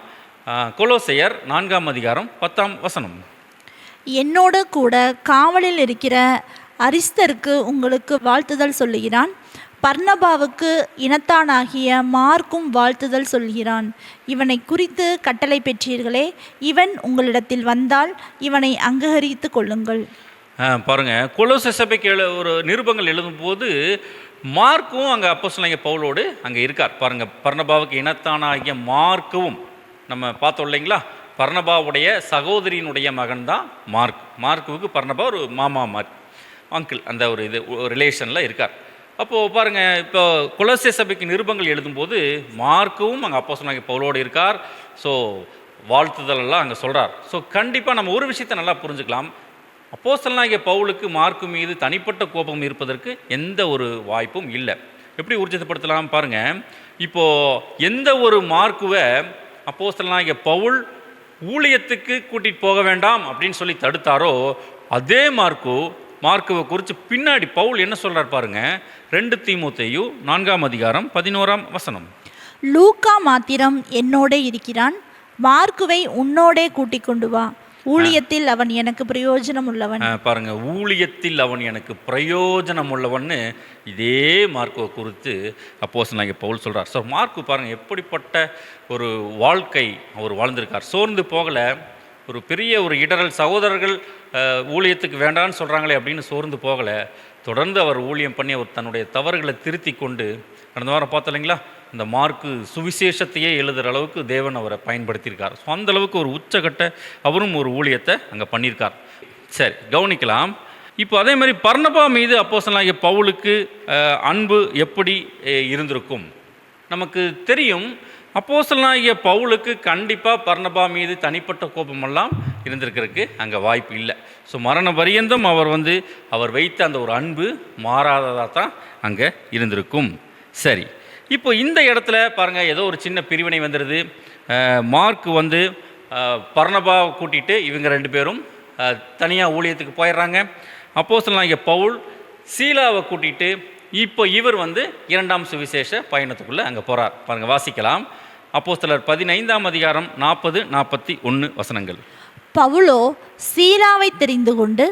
கொலோசையர் 4ஆம் அதிகாரம் 10ஆம் வசனம். என்னோடு கூட காவலில் இருக்கிற அரிஸ்தருக்கு உங்களுக்கு வாழ்த்துதல் சொல்லுகிறான். பர்னபாவுக்கு இனத்தானாகிய மார்க்கும் வாழ்த்துதல் சொல்கிறான். இவனை குறித்து கட்டளை பெற்றீர்களே, இவன் உங்களிடத்தில் வந்தால் இவனை அங்கீகரித்து கொள்ளுங்கள். பாருங்கள், கொலோசை சபைக்கு ஒரு நிருபங்கள் எழுதும்போது மார்க்கும் அங்கே அப்போஸ்தலனாகிய பவுலோடு அங்கே இருக்கார். பாருங்கள், பர்னபாவுக்கு இனத்தானாகிய மார்க்கவும் நம்ம பார்த்தோம் இல்லைங்களா, பர்னபாவுடைய சகோதரியினுடைய மகன் தான் மார்க்குவுக்கு பர்னபா ஒரு மாமா மாதிரி. அங்கிள் அந்த ஒரு இது ரிலேஷனில் இருக்கார். அப்போது பாருங்கள், இப்போ கொலோசே சபைக்கு நிருபங்கள் எழுதும்போது மார்க்கும் அங்கே அப்போஸ்தலனாகிய பவுலோடு இருக்கார். ஸோ வாழ்த்துதலெல்லாம் அங்கே சொல்கிறார். ஸோ கண்டிப்பாக நம்ம ஒரு விஷயத்தை நல்லா புரிஞ்சுக்கலாம். அப்போஸ்தலனாகிய பவுலுக்கு மார்க்கு மீது தனிப்பட்ட கோபம் இருப்பதற்கு எந்த ஒரு வாய்ப்பும் இல்லை. எப்படி ஊர்ஜிதப்படுத்தலாம் பாருங்கள். இப்போது எந்த ஒரு மார்க்குவை அப்போஸ்தலனாகிய பவுல் ஊழியத்துக்கு கூட்டிகிட்டு போக வேண்டாம் அப்படின்னு சொல்லி தடுத்தாரோ, அதே மார்க்குவை குறித்து பின்னாடி பவுல் என்ன சொல்கிறார் பாருங்கள். 2 தீமோத்தேயு 4ஆம் அதிகாரம் 11ஆம் வசனம். லூக்கா மாத்திரம் என்னோட இருக்கிறான், மார்க்குவை உன்னோடே கூட்டிக் கொண்டு வா, ஊழியத்தில் அவன் எனக்கு பிரயோஜனம் உள்ளவன். பாருங்க, ஊழியத்தில் அவன் எனக்கு பிரயோஜனம் உள்ளவன்னு இதே மார்க்குவை குறித்து அப்போஸ்தலனாகிய பவுல் சொல்கிறார். ஸோ மார்க்கு பாருங்கள் எப்படிப்பட்ட ஒரு வாழ்க்கை அவர் வாழ்ந்திருக்கார். சோர்ந்து போகலை, ஒரு பெரிய ஒரு இடரல் சகோதரர்கள் ஊழியத்துக்கு வேண்டான்னு சொல்கிறாங்களே அப்படின்னு சோர்ந்து போகலை. தொடர்ந்து அவர் ஊழியம் பண்ணி அவர் தன்னுடைய தவறுகளை திருத்தி கொண்டு, கடந்த வாரம் பார்த்தோம் இல்லைங்களா, இந்த மார்க்கு சுவிசேஷத்தையே எழுதுகிற அளவுக்கு தேவன் அவரை பயன்படுத்தியிருக்கார். ஸோ அந்தளவுக்கு ஒரு உச்சகட்ட அவரும் ஒரு ஊழியத்தை அங்கே பண்ணியிருக்கார். சரி, கவனிக்கலாம். இப்போ அதே மாதிரி பர்னபா மீது அப்போஸ்தலனாகிய பவுலுக்கு அன்பு எப்படி இருந்திருக்கும் நமக்கு தெரியும். அப்போஸ்தலனாகிய பவுலுக்கு கண்டிப்பாக பர்னபா மீது தனிப்பட்ட கோபமெல்லாம் இருந்திருக்கிறதுக்கு அங்கே வாய்ப்பு இல்லை. ஸோ மரண பரியந்தம் அவர் வைத்த அந்த ஒரு அன்பு மாறாததாக தான் அங்கே இருந்திருக்கும். சரி, இப்போ இந்த இடத்துல பாருங்கள், ஏதோ ஒரு சின்ன பிரிவினை வந்துடுது. மார்க்கு பர்னபாவை கூட்டிகிட்டு இவங்க 2 பேரும் தனியாக ஊழியத்துக்கு போயிடுறாங்க. அப்போஸ்தலனாகிய பவுல் சீலாவை கூட்டிகிட்டு இப்போ இவர் 2ஆம் சுவிசேஷ பயணத்துக்குள்ளே அங்கே போகிறார். பாருங்கள், வாசிக்கலாம். அப்போஸ்தலர் 15ஆம் அதிகாரம் 40-41 வசனங்கள். பவுலோ சீலாவை தெரிந்து கொண்டு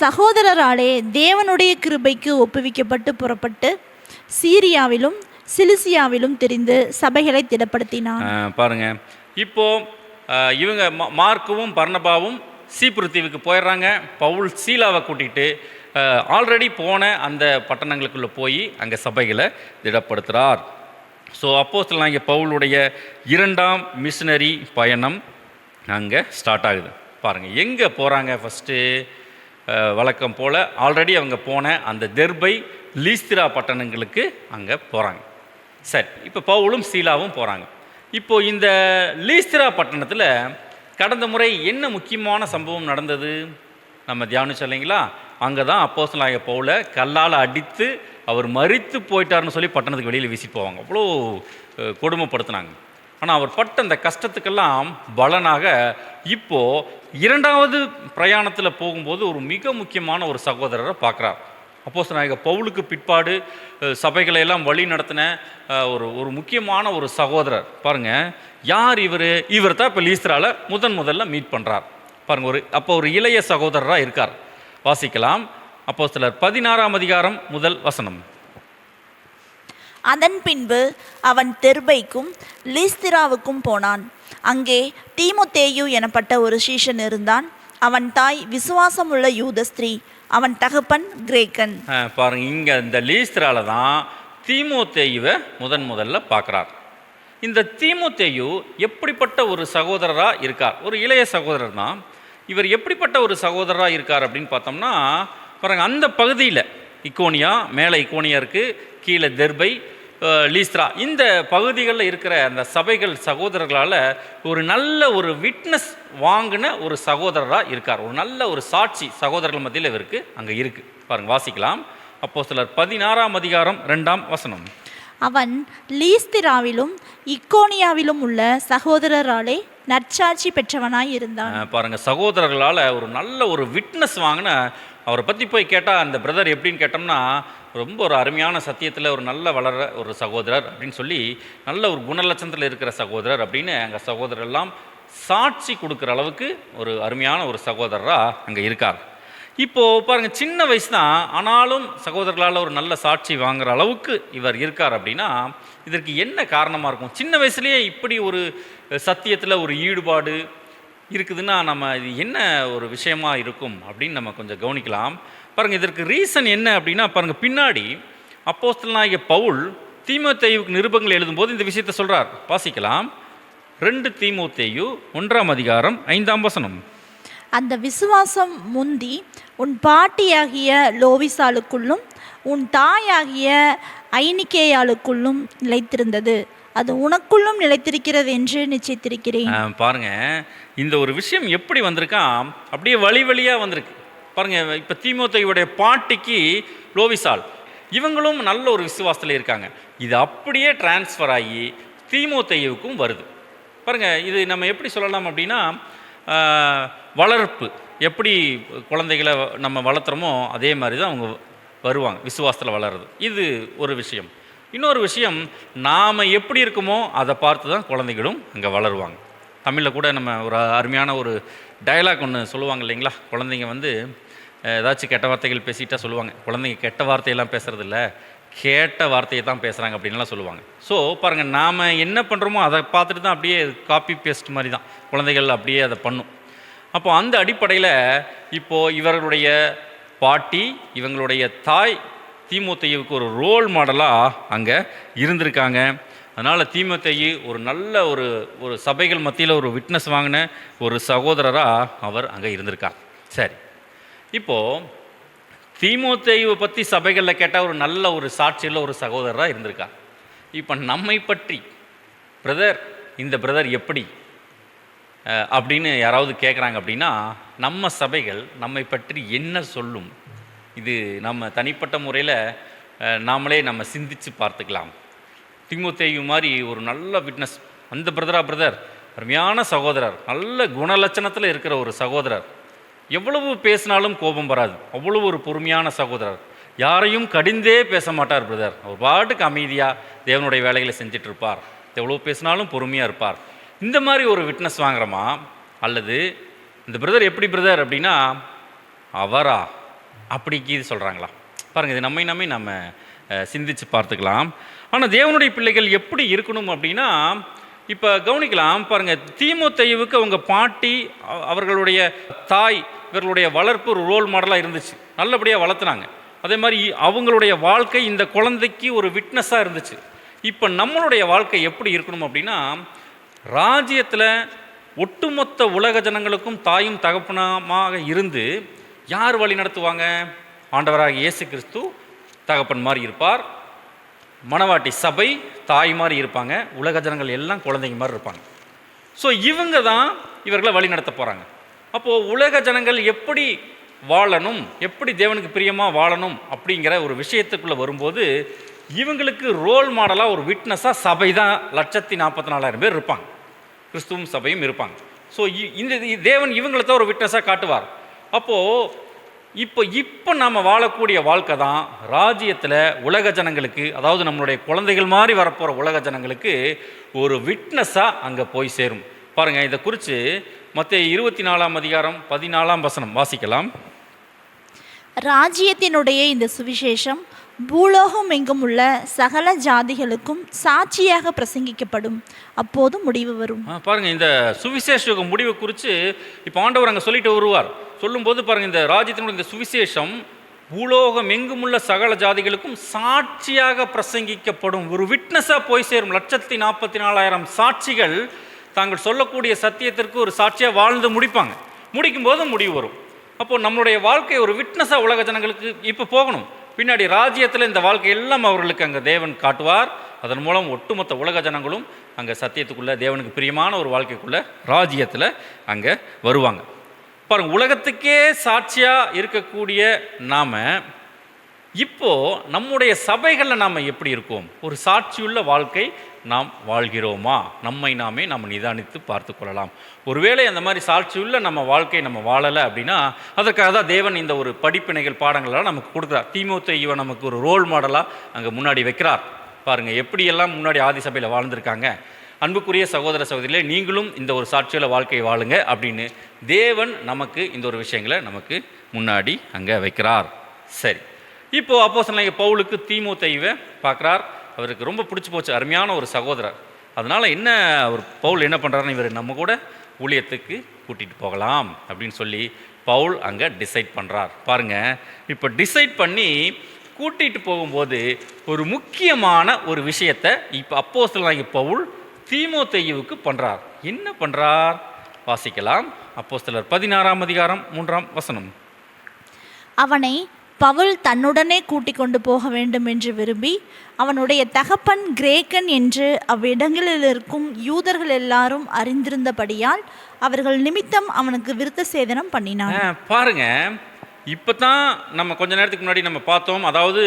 சகோதரராலே தேவனுடைய கிருபைக்கு ஒப்புவிக்கப்பட்டு புறப்பட்டு சீரியாவிலும் சிலிசியாவிலும் தெரிந்து சபைகளை திடப்படுத்தினான். பாருங்கள், இப்போது இவங்க மார்க்குவும் பர்னபாவும் சீப்புரு தீவுக்கு போயிடுறாங்க. பவுல் சீலாவை கூட்டிகிட்டு ஆல்ரெடி போன அந்த பட்டணங்களுக்குள்ளே போய் அங்கே சபைகளை திடப்படுத்துகிறார். ஸோ அப்போஸ்தலனாகிய பவுலுடைய 2ஆம் மிஷனரி பயணம் அங்கே ஸ்டார்ட் ஆகுது. பாருங்கள், எங்கே போகிறாங்க ஃபஸ்ட்டு. வழக்கம் போல் ஆல்ரெடி அவங்க போன அந்த தெர்பை லீஸ்திரா பட்டணங்களுக்கு அங்கே போகிறாங்க. சரி, இப்போ பவுலும் சீலாவும் போகிறாங்க. இப்போது இந்த லீஸ்திரா பட்டணத்தில் கடந்த முறை என்ன முக்கியமான சம்பவம் நடந்தது நம்ம தியானிச்சோம் இல்லைங்களா? அங்கே தான் அப்போஸ்தலனாகிய பவுலை கல்லால் அடித்து அவர் மரித்து போயிட்டார்னு சொல்லி பட்டணத்துக்கு வெளியில் வீசி போவாங்க. அவ்வளோ கொடுமைப்படுத்தினாங்க. ஆனால் அவர் பட்ட அந்த கஷ்டத்துக்கெல்லாம் பலனாக இப்போது 2வது பிரயாணத்தில் போகும்போது ஒரு மிக முக்கியமான ஒரு சகோதரரை பார்க்குறார். அப்போஸ்தலனாகிய பவுலுக்கு பிற்பாடு சபைகளை எல்லாம் வழி நடத்தின ஒரு முக்கியமான ஒரு சகோதரர். பாருங்கள், யார் இவர் தான் இப்போ லீஸ்திரால முதல்ல மீட் பண்ணுறார். பாருங்கள், அப்போ ஒரு இளைய சகோதரராக இருக்கார். வாசிக்கலாம். அப்போஸ்தலர் 16ஆம் அதிகாரம் 1 வசனம். அதன் பின்பு அவன் தெர்பைக்கும் லீஸ்திராவுக்கும் போனான். அங்கே தீமோத்தேயு எனப்பட்ட ஒரு சீஷன் இருந்தான். அவன் தாய் விசுவாசமுள்ள யூத ஸ்திரீ, அவன் தகப்பன் கிரேக்கன். பாருங்க, இங்கே இந்த லீஸ்திரால தான் தீமோத்தேயுவை முதல்ல பார்க்குறார். இந்த தீமோத்தேயு எப்படிப்பட்ட ஒரு சகோதரராக இருக்கார்? ஒரு இளைய சகோதரர் தான். இவர் எப்படிப்பட்ட ஒரு சகோதரராக இருக்கார் அப்படின்னு பார்த்தோம்னா, பாருங்க, அந்த பகுதியில் இக்கோனியா, மேலே இக்கோனியா இருக்குது, கீழே தெர்பை, லீஸ்திரா, இந்த பகுதிகளில் இருக்கிற அந்த சபைகள் சகோதரர்களால் ஒரு நல்ல ஒரு விட்னஸ் வாங்கின ஒரு சகோதரராக இருக்கார். ஒரு நல்ல ஒரு சாட்சி சகோதரர்கள் மத்தியில் இவருக்கு அங்கே இருக்குது. பாருங்கள், வாசிக்கலாம். அப்போஸ்தலர் 16ஆம் அதிகாரம் 2ஆம் வசனம். அவன் லீஸ்திராவிலும் இக்கோனியாவிலும் உள்ள சகோதரராலே நற்சாட்சி பெற்றவனாய் இருந்தான். பாருங்கள், சகோதரர்களால் ஒரு நல்ல ஒரு விட்னஸ் வாங்கின அவரை பற்றி போய் கேட்டால் அந்த பிரதர் எப்படின்னு கேட்டோம்னா, ரொம்ப ஒரு அருமையான சத்தியத்தில் ஒரு நல்ல வளர ஒரு சகோதரர் அப்படின்னு சொல்லி, நல்ல ஒரு குணலட்சணத்தில் இருக்கிற சகோதரர் அப்படின்னு அங்கே சகோதரர் எல்லாம் சாட்சி கொடுக்குற அளவுக்கு ஒரு அருமையான ஒரு சகோதரராக அங்கே இருக்கார். இப்போது பாருங்கள், சின்ன வயசு தான், ஆனாலும் சகோதரர்களால் ஒரு நல்ல சாட்சி வாங்குகிற அளவுக்கு இவர் இருக்கார். அப்படின்னா இதற்கு என்ன காரணமாக இருக்கும்? சின்ன வயசுலேயே இப்படி ஒரு சத்தியத்தில் ஒரு ஈடுபாடு இருக்குதுன்னா நம்ம இது என்ன ஒரு விஷயமா இருக்கும் அப்படின்னு நம்ம கொஞ்சம் கவனிக்கலாம். பாருங்கள், இதற்கு ரீசன் என்ன அப்படின்னா, பாருங்கள், பின்னாடி அப்போஸ்தலனாகிய பவுல் தீமோத்தேயுவுக்கு நிருபங்கள் எழுதும்போது இந்த விஷயத்தை சொல்கிறார். வாசிக்கலாம். 2 தீமோத்தேயு 1ஆம் அதிகாரம் 5ஆம் வசனம். அந்த விசுவாசம் முந்தி உன் பாட்டியாகிய லோவிசாளுக்குள்ளும் உன் தாயாகிய ஐனிக்கேயாளுக்குள்ளும் நிலைத்திருந்தது, அது உனக்குள்ளும் நிலைத்திருக்கிறது என்று நிச்சயித்திருக்கிறேன். பாருங்க, இந்த ஒரு விஷயம் எப்படி வந்திருக்கான், அப்படியே வழி வழியாக வந்திருக்கு பாருங்க. இப்போ தீமோத்தேயுடைய பாட்டிக்கு லோவிசாள், இவங்களும் நல்ல ஒரு விசுவாசத்தில் இருக்காங்க. இது அப்படியே டிரான்ஸ்ஃபர் ஆகி தீமோத்தேயுவுக்கும் வருது பாருங்க. இது நம்ம எப்படி சொல்லலாம் அப்படின்னா, வளர்ப்பு எப்படி குழந்தைகளை நம்ம வளர்த்துறோமோ அதே மாதிரி தான் அவங்க வருவாங்க, விசுவாசத்தில் வளருது. இது ஒரு விஷயம். இன்னொரு விஷயம், நாம் எப்படி இருக்குமோ அதை பார்த்து தான் குழந்தைகளும் அங்கே வளருவாங்க. தமிழில் கூட நம்ம ஒரு அருமையான ஒரு டயலாக் ஒன்று சொல்லுவாங்க இல்லைங்களா, குழந்தைங்க வந்து ஏதாச்சும் கெட்ட வார்த்தைகள் பேசிட்டா சொல்லுவாங்க, குழந்தைங்க கெட்ட வார்த்தையெல்லாம் பேசுகிறதில்ல, கேட்ட வார்த்தையை தான் பேசுகிறாங்க அப்படின்லாம் சொல்லுவாங்க. ஸோ பாருங்கள், நாம் என்ன பண்ணுறோமோ அதை பார்த்துட்டு தான் அப்படியே காப்பி பேஸ்ட் மாதிரி தான் குழந்தைகள் அப்படியே அதை பண்ணும். அப்போ அந்த அடிப்படையில் இப்போது இவர்களுடைய பாட்டி, இவங்களுடைய தாய் தீமோத்தேயுவுக்கு ஒரு ரோல் மாடலாக அங்கே இருந்திருக்காங்க. அதனால் தீமோத்தேயு ஒரு நல்ல ஒரு சபைகள் மத்தியில் ஒரு விட்னஸ் வாங்கின ஒரு சகோதரராக அவர் அங்கே இருந்திருக்கார். சரி, இப்போது தீமோத்தேயுவை பற்றி சபைகளில் கேட்டால் ஒரு நல்ல ஒரு சாட்சியில் ஒரு சகோதரராக இருந்திருக்கார். இப்போ நம்மை பற்றி பிரதர், இந்த பிரதர் எப்படி அப்படின்னு யாராவது கேட்குறாங்க அப்படின்னா, நம்ம சபைகள் நம்மை பற்றி என்ன சொல்லும்? இது நம்ம தனிப்பட்ட முறையில் நாமளே நம்ம சிந்தித்து பார்த்துக்கலாம். தீமோத்தேயு மாதிரி ஒரு நல்ல விட்னஸ், அந்த பிரதர் அருமையான சகோதரர், நல்ல குணலட்சணத்தில் இருக்கிற ஒரு சகோதரர், எவ்வளவு பேசினாலும் கோபம் வராது, அவ்வளவு ஒரு பொறுமையான சகோதரர், யாரையும் கடிந்தே பேச மாட்டார் பிரதர், அவர் பாட்டுக்கு அமைதியாக தேவனுடைய வேலைகளை செஞ்சுட்டு இருப்பார், எவ்வளோ பேசினாலும் பொறுமையாக இருப்பார். இந்த மாதிரி ஒரு விட்னஸ் வாங்குறோமா, அல்லது இந்த பிரதர் எப்படி பிரதர் அப்படின்னா அவரா அப்படிக்கு இது சொல்கிறாங்களா? பாருங்கள், இது நம்ம சிந்தித்து பார்த்துக்கலாம். ஆனால் தேவனுடைய பிள்ளைகள் எப்படி இருக்கணும் அப்படின்னா, இப்போ கவனிக்கலாம் பாருங்கள். தீமோத்தேயுவுக்கு அவங்க பாட்டி, அவர்களுடைய தாய், இவர்களுடைய வளர்ப்பு ஒரு ரோல் மாடலாக இருந்துச்சு, நல்லபடியாக வளர்த்துனாங்க. அதே மாதிரி அவங்களுடைய வாழ்க்கை இந்த குழந்தைக்கு ஒரு விட்னஸாக இருந்துச்சு. இப்போ நம்மளுடைய வாழ்க்கை எப்படி இருக்கணும் அப்படின்னா, ராஜ்யத்தில் ஒட்டுமொத்த உலக ஜனங்களுக்கும் தாயும் தகப்பனமாக இருந்து யார் வழி நடத்துவாங்க? ஆண்டவராக இயேசு கிறிஸ்து தகப்பன் மாதிரி இருப்பார், மணவாட்டி சபை தாய் மாதிரி இருப்பாங்க, உலக ஜனங்கள் எல்லாம் குழந்தைங்க மாதிரி இருப்பாங்க. ஸோ இவங்க தான் இவர்களை வழி நடத்த போகிறாங்க. அப்போது உலக ஜனங்கள் எப்படி வாழணும், எப்படி தேவனுக்கு பிரியமாக வாழணும் அப்படிங்கிற ஒரு விஷயத்துக்குள்ளே வரும்போது இவங்களுக்கு ரோல் மாடலாக ஒரு விட்னஸாக சபை தான் 144,000 பேர் இருப்பாங்க, கிறிஸ்துவும் சபையும் இருப்பாங்க. ஸோ இந்த தேவன் இவங்களை தான் ஒரு விட்னஸாக காட்டுவார். அப்போது இப்போ நாம் வாழக்கூடிய வாழ்க்கை தான் ராஜ்யத்தில் உலக ஜனங்களுக்கு, அதாவது நம்மளுடைய குழந்தைகள் மாதிரி வரப்போகிற உலக ஜனங்களுக்கு ஒரு விட்னஸாக அங்கே போய் சேரும். பாருங்கள், இதை குறித்து மத்தேயு 24 அதிகாரம் 14 வாசிக்கலாம். ராஜ்யத்தினுடைய இந்த சுவிசேஷம் பூலோகம் எங்கும் உள்ள சகல ஜாதிகளுக்கும் சாட்சியாக பிரசங்கிக்கப்படும், அப்போது முடிவு வரும். பாருங்கள், இந்த சுவிசேஷ முடிவை குறித்து இப்போ ஆண்டவர் அங்கே சொல்லிட்டு வருவார். சொல்லும்போது பாருங்கள், இந்த ராஜ்யத்தினுடைய இந்த சுவிசேஷம் பூலோகம் எங்கும் உள்ள சகல ஜாதிகளுக்கும் சாட்சியாக பிரசங்கிக்கப்படும், ஒரு விட்னஸாக போய் சேரும். 144,000 சாட்சிகள் தாங்கள் சொல்லக்கூடிய சத்தியத்திற்கு ஒரு சாட்சியாக வாழ்ந்து முடிப்பாங்க. முடிக்கும்போது முடிவு வரும். அப்போது நம்மளுடைய வாழ்க்கை ஒரு விட்னஸாக உலக ஜனங்களுக்கு இப்போ போகணும். பின்னாடி ராஜ்யத்தில் இந்த வாழ்க்கை எல்லாம் அவர்களுக்கு அங்கே தேவன் காட்டுவார். அதன் மூலம் ஒட்டுமொத்த உலக ஜனங்களும் அங்கே சத்தியத்துக்குள்ளே தேவனுக்கு பிரியமான ஒரு வாழ்க்கைக்குள்ளே ராஜ்யத்தில் அங்கே வருவாங்க. பாருங்கள், உலகத்துக்கே சாட்சியாக இருக்கக்கூடிய நாம் இப்போது நம்முடைய சபைகளில் நாம் எப்படி இருக்கோம்? ஒரு சாட்சியுள்ள வாழ்க்கை நாம் வாழ்கிறோமா? நம்மை நாமே நம்ம நிதானித்து பார்த்து கொள்ளலாம். ஒருவேளை அந்த மாதிரி சாட்சியுள்ள நம்ம வாழ்க்கை நம்ம வாழலை அப்படின்னா அதற்காக தான் தேவன் இந்த ஒரு படிப்பினைகள் பாடங்கள்லாம் நமக்கு கொடுக்குறார். தீமோத்தேயுவை நமக்கு ஒரு ரோல் மாடலாக அங்கே முன்னாடி வைக்கிறார். பாருங்கள், எப்படியெல்லாம் முன்னாடி ஆதி சபையில் வாழ்ந்திருக்காங்க. அன்புக்குரிய சகோதர சகோதரிகளே, நீங்களும் இந்த ஒரு சாட்சியுள்ள வாழ்க்கையை வாழுங்க அப்படின்னு தேவன் நமக்கு இந்த ஒரு விஷயங்களை நமக்கு முன்னாடி அங்கே வைக்கிறார். சரி, இப்போது அப்போஸ்தலனாகிய பவுலுக்கு தீமோத்தேயுவை பார்க்குறார். அவருக்கு ரொம்ப பிடிச்சி போச்சு, அருமையான ஒரு சகோதரர். அதனால் என்ன அவர் பவுல் என்ன பண்ணுறாருன்னு, இவர் நம்ம கூட ஊழியத்துக்கு கூட்டிகிட்டு போகலாம் அப்படின்னு சொல்லி பவுல் அங்கே டிசைட் பண்ணுறார். பாருங்கள், இப்போ டிசைட் பண்ணி கூட்டிகிட்டு போகும்போது ஒரு முக்கியமான ஒரு விஷயத்தை இப்போ அப்போஸ்தலனாகிய பவுல் தீமோத்தேயுவுக்கு பண்ணுறார். என்ன பண்ணுறார் வாசிக்கலாம். அப்போஸ்தலர் 16ஆம் அதிகாரம் 3ஆம் வசனம். அவனை பவுல் தன்னுடனே கூட்டிக் கொண்டு போக வேண்டும் என்று விரும்பி அவனுடைய தகப்பன் கிரேக்கன் என்று அவ்விடங்களில் இருக்கும் யூதர்கள் எல்லாரும் அறிந்திருந்தபடியால் அவர்கள் நிமித்தம் அவனுக்கு விருத்த சேதனம் பண்ணினான். பாருங்க, இப்போ தான் நம்ம கொஞ்ச நேரத்துக்கு முன்னாடி நம்ம பார்த்தோம். அதாவது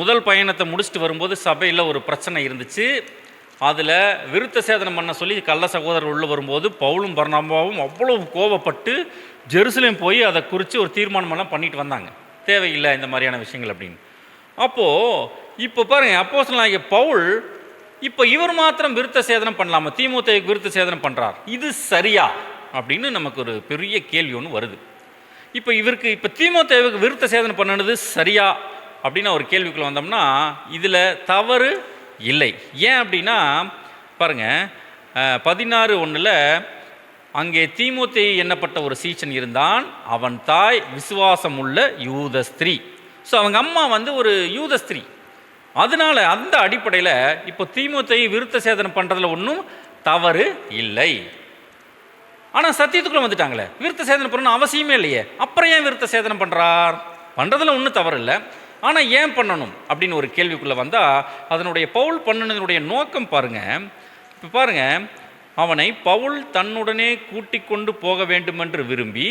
முதல் பயணத்தை முடிச்சுட்டு வரும்போது சபையில் ஒரு பிரச்சனை இருந்துச்சு. அதில் விருத்த சேதனம் பண்ண சொல்லி கள்ள சகோதரர் உள்ள வரும்போது பவுலும் பர்னபாவும் அவ்வளோ கோபப்பட்டு ஜெருசலேம் போய் அதை குறித்து ஒரு தீர்மானமெல்லாம் பண்ணிட்டு வந்தாங்க, தேவையில்லை இந்த மாதிரியான விஷயங்கள் அப்படின்னு. அப்போது இப்போ பாருங்கள், அப்போஸ்தலனாகிய பவுல் இப்போ இவர் மாத்திரம் விருத்த சேதனம் பண்ணலாமா, தீமோத்தேயுக்கு விருத்த சேதனம் பண்ணுறார், இது சரியா அப்படின்னு நமக்கு ஒரு பெரிய கேள்வி ஒன்று வருது. இப்போ இவருக்கு இப்போ தீமோத்தேயுக்கு விருத்த சேதனம் பண்ணினது சரியா அப்படின்னு ஒரு கேள்விக்குள்ள வந்தோம்னா இதில் தவறு இல்லை. ஏன் அப்படின்னா பாருங்கள், 16:1 அங்கே தீமோத்தேயு எண்ணப்பட்ட ஒரு சீசன் இருந்தான், அவன் தாய் விசுவாசம் உள்ள யூத ஸ்திரீ. ஸோ அவங்க அம்மா ஒரு யூத ஸ்திரீ. அதனால அந்த அடிப்படையில் இப்போ தீமோத்தேயு விருத்த சேதனம் பண்ணுறதுல ஒன்றும் தவறு இல்லை. ஆனால் சத்தியத்துக்குள்ளே வந்துட்டாங்களே, விருத்த சேதனம் பண்ணணும் அவசியமே இல்லையே, அப்புறம் ஏன் விருத்த சேதனம் பண்ணுறார்? பண்ணுறதுல ஒன்றும் தவறு இல்லை, ஆனால் ஏன் பண்ணணும் அப்படின்னு ஒரு கேள்விக்குள்ளே வந்தால் அதனுடைய பவுல் பண்ணினதனுடைய நோக்கம் பாருங்கள். இப்போ பாருங்கள், அவனை பவுல் தன்னுடனே கூட்டிக் கொண்டு போக வேண்டுமென்று விரும்பி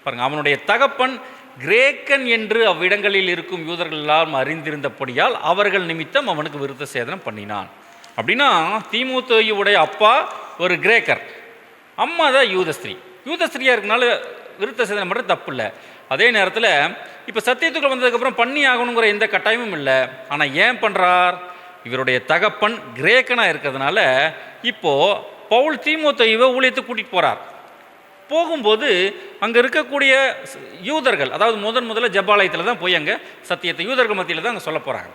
பாருங்கள், அவனுடைய தகப்பன் கிரேக்கன் என்று அவ்விடங்களில் இருக்கும் யூதர்கள் எல்லாம் அறிந்திருந்தபடியால் அவர்கள் நிமித்தம் அவனுக்கு விருத்த சேதனம் பண்ணினான். அப்படின்னா தீமோத்தேயுவுடைய அப்பா ஒரு கிரேக்கர், அம்மா தான் யூதஸ்திரீ. யூதஸ்திரியாக இருக்கனால விருத்த சேதனம் பண்ணுறது தப்பு இல்லை. அதே நேரத்தில் இப்போ சத்தியத்துக்குள்ள வந்ததுக்கப்புறம் பண்ணி ஆகணுங்கிற எந்த கட்டாயமும் இல்லை. ஆனால் ஏன் பண்ணுறார்? இவருடைய தகப்பன் கிரேக்கனாக இருக்கிறதுனால இப்போது பவுல் தீமோத்தேயுவை ஊழியத்தை கூட்டிகிட்டு போகிறார். போகும்போது அங்கே இருக்கக்கூடிய யூதர்கள், அதாவது முதல்ல ஜெபாலயத்தில் தான் போய் அங்கே சத்தியத்தை யூதர்கள் மத்தியில் தான் அங்கே சொல்ல போகிறாங்க.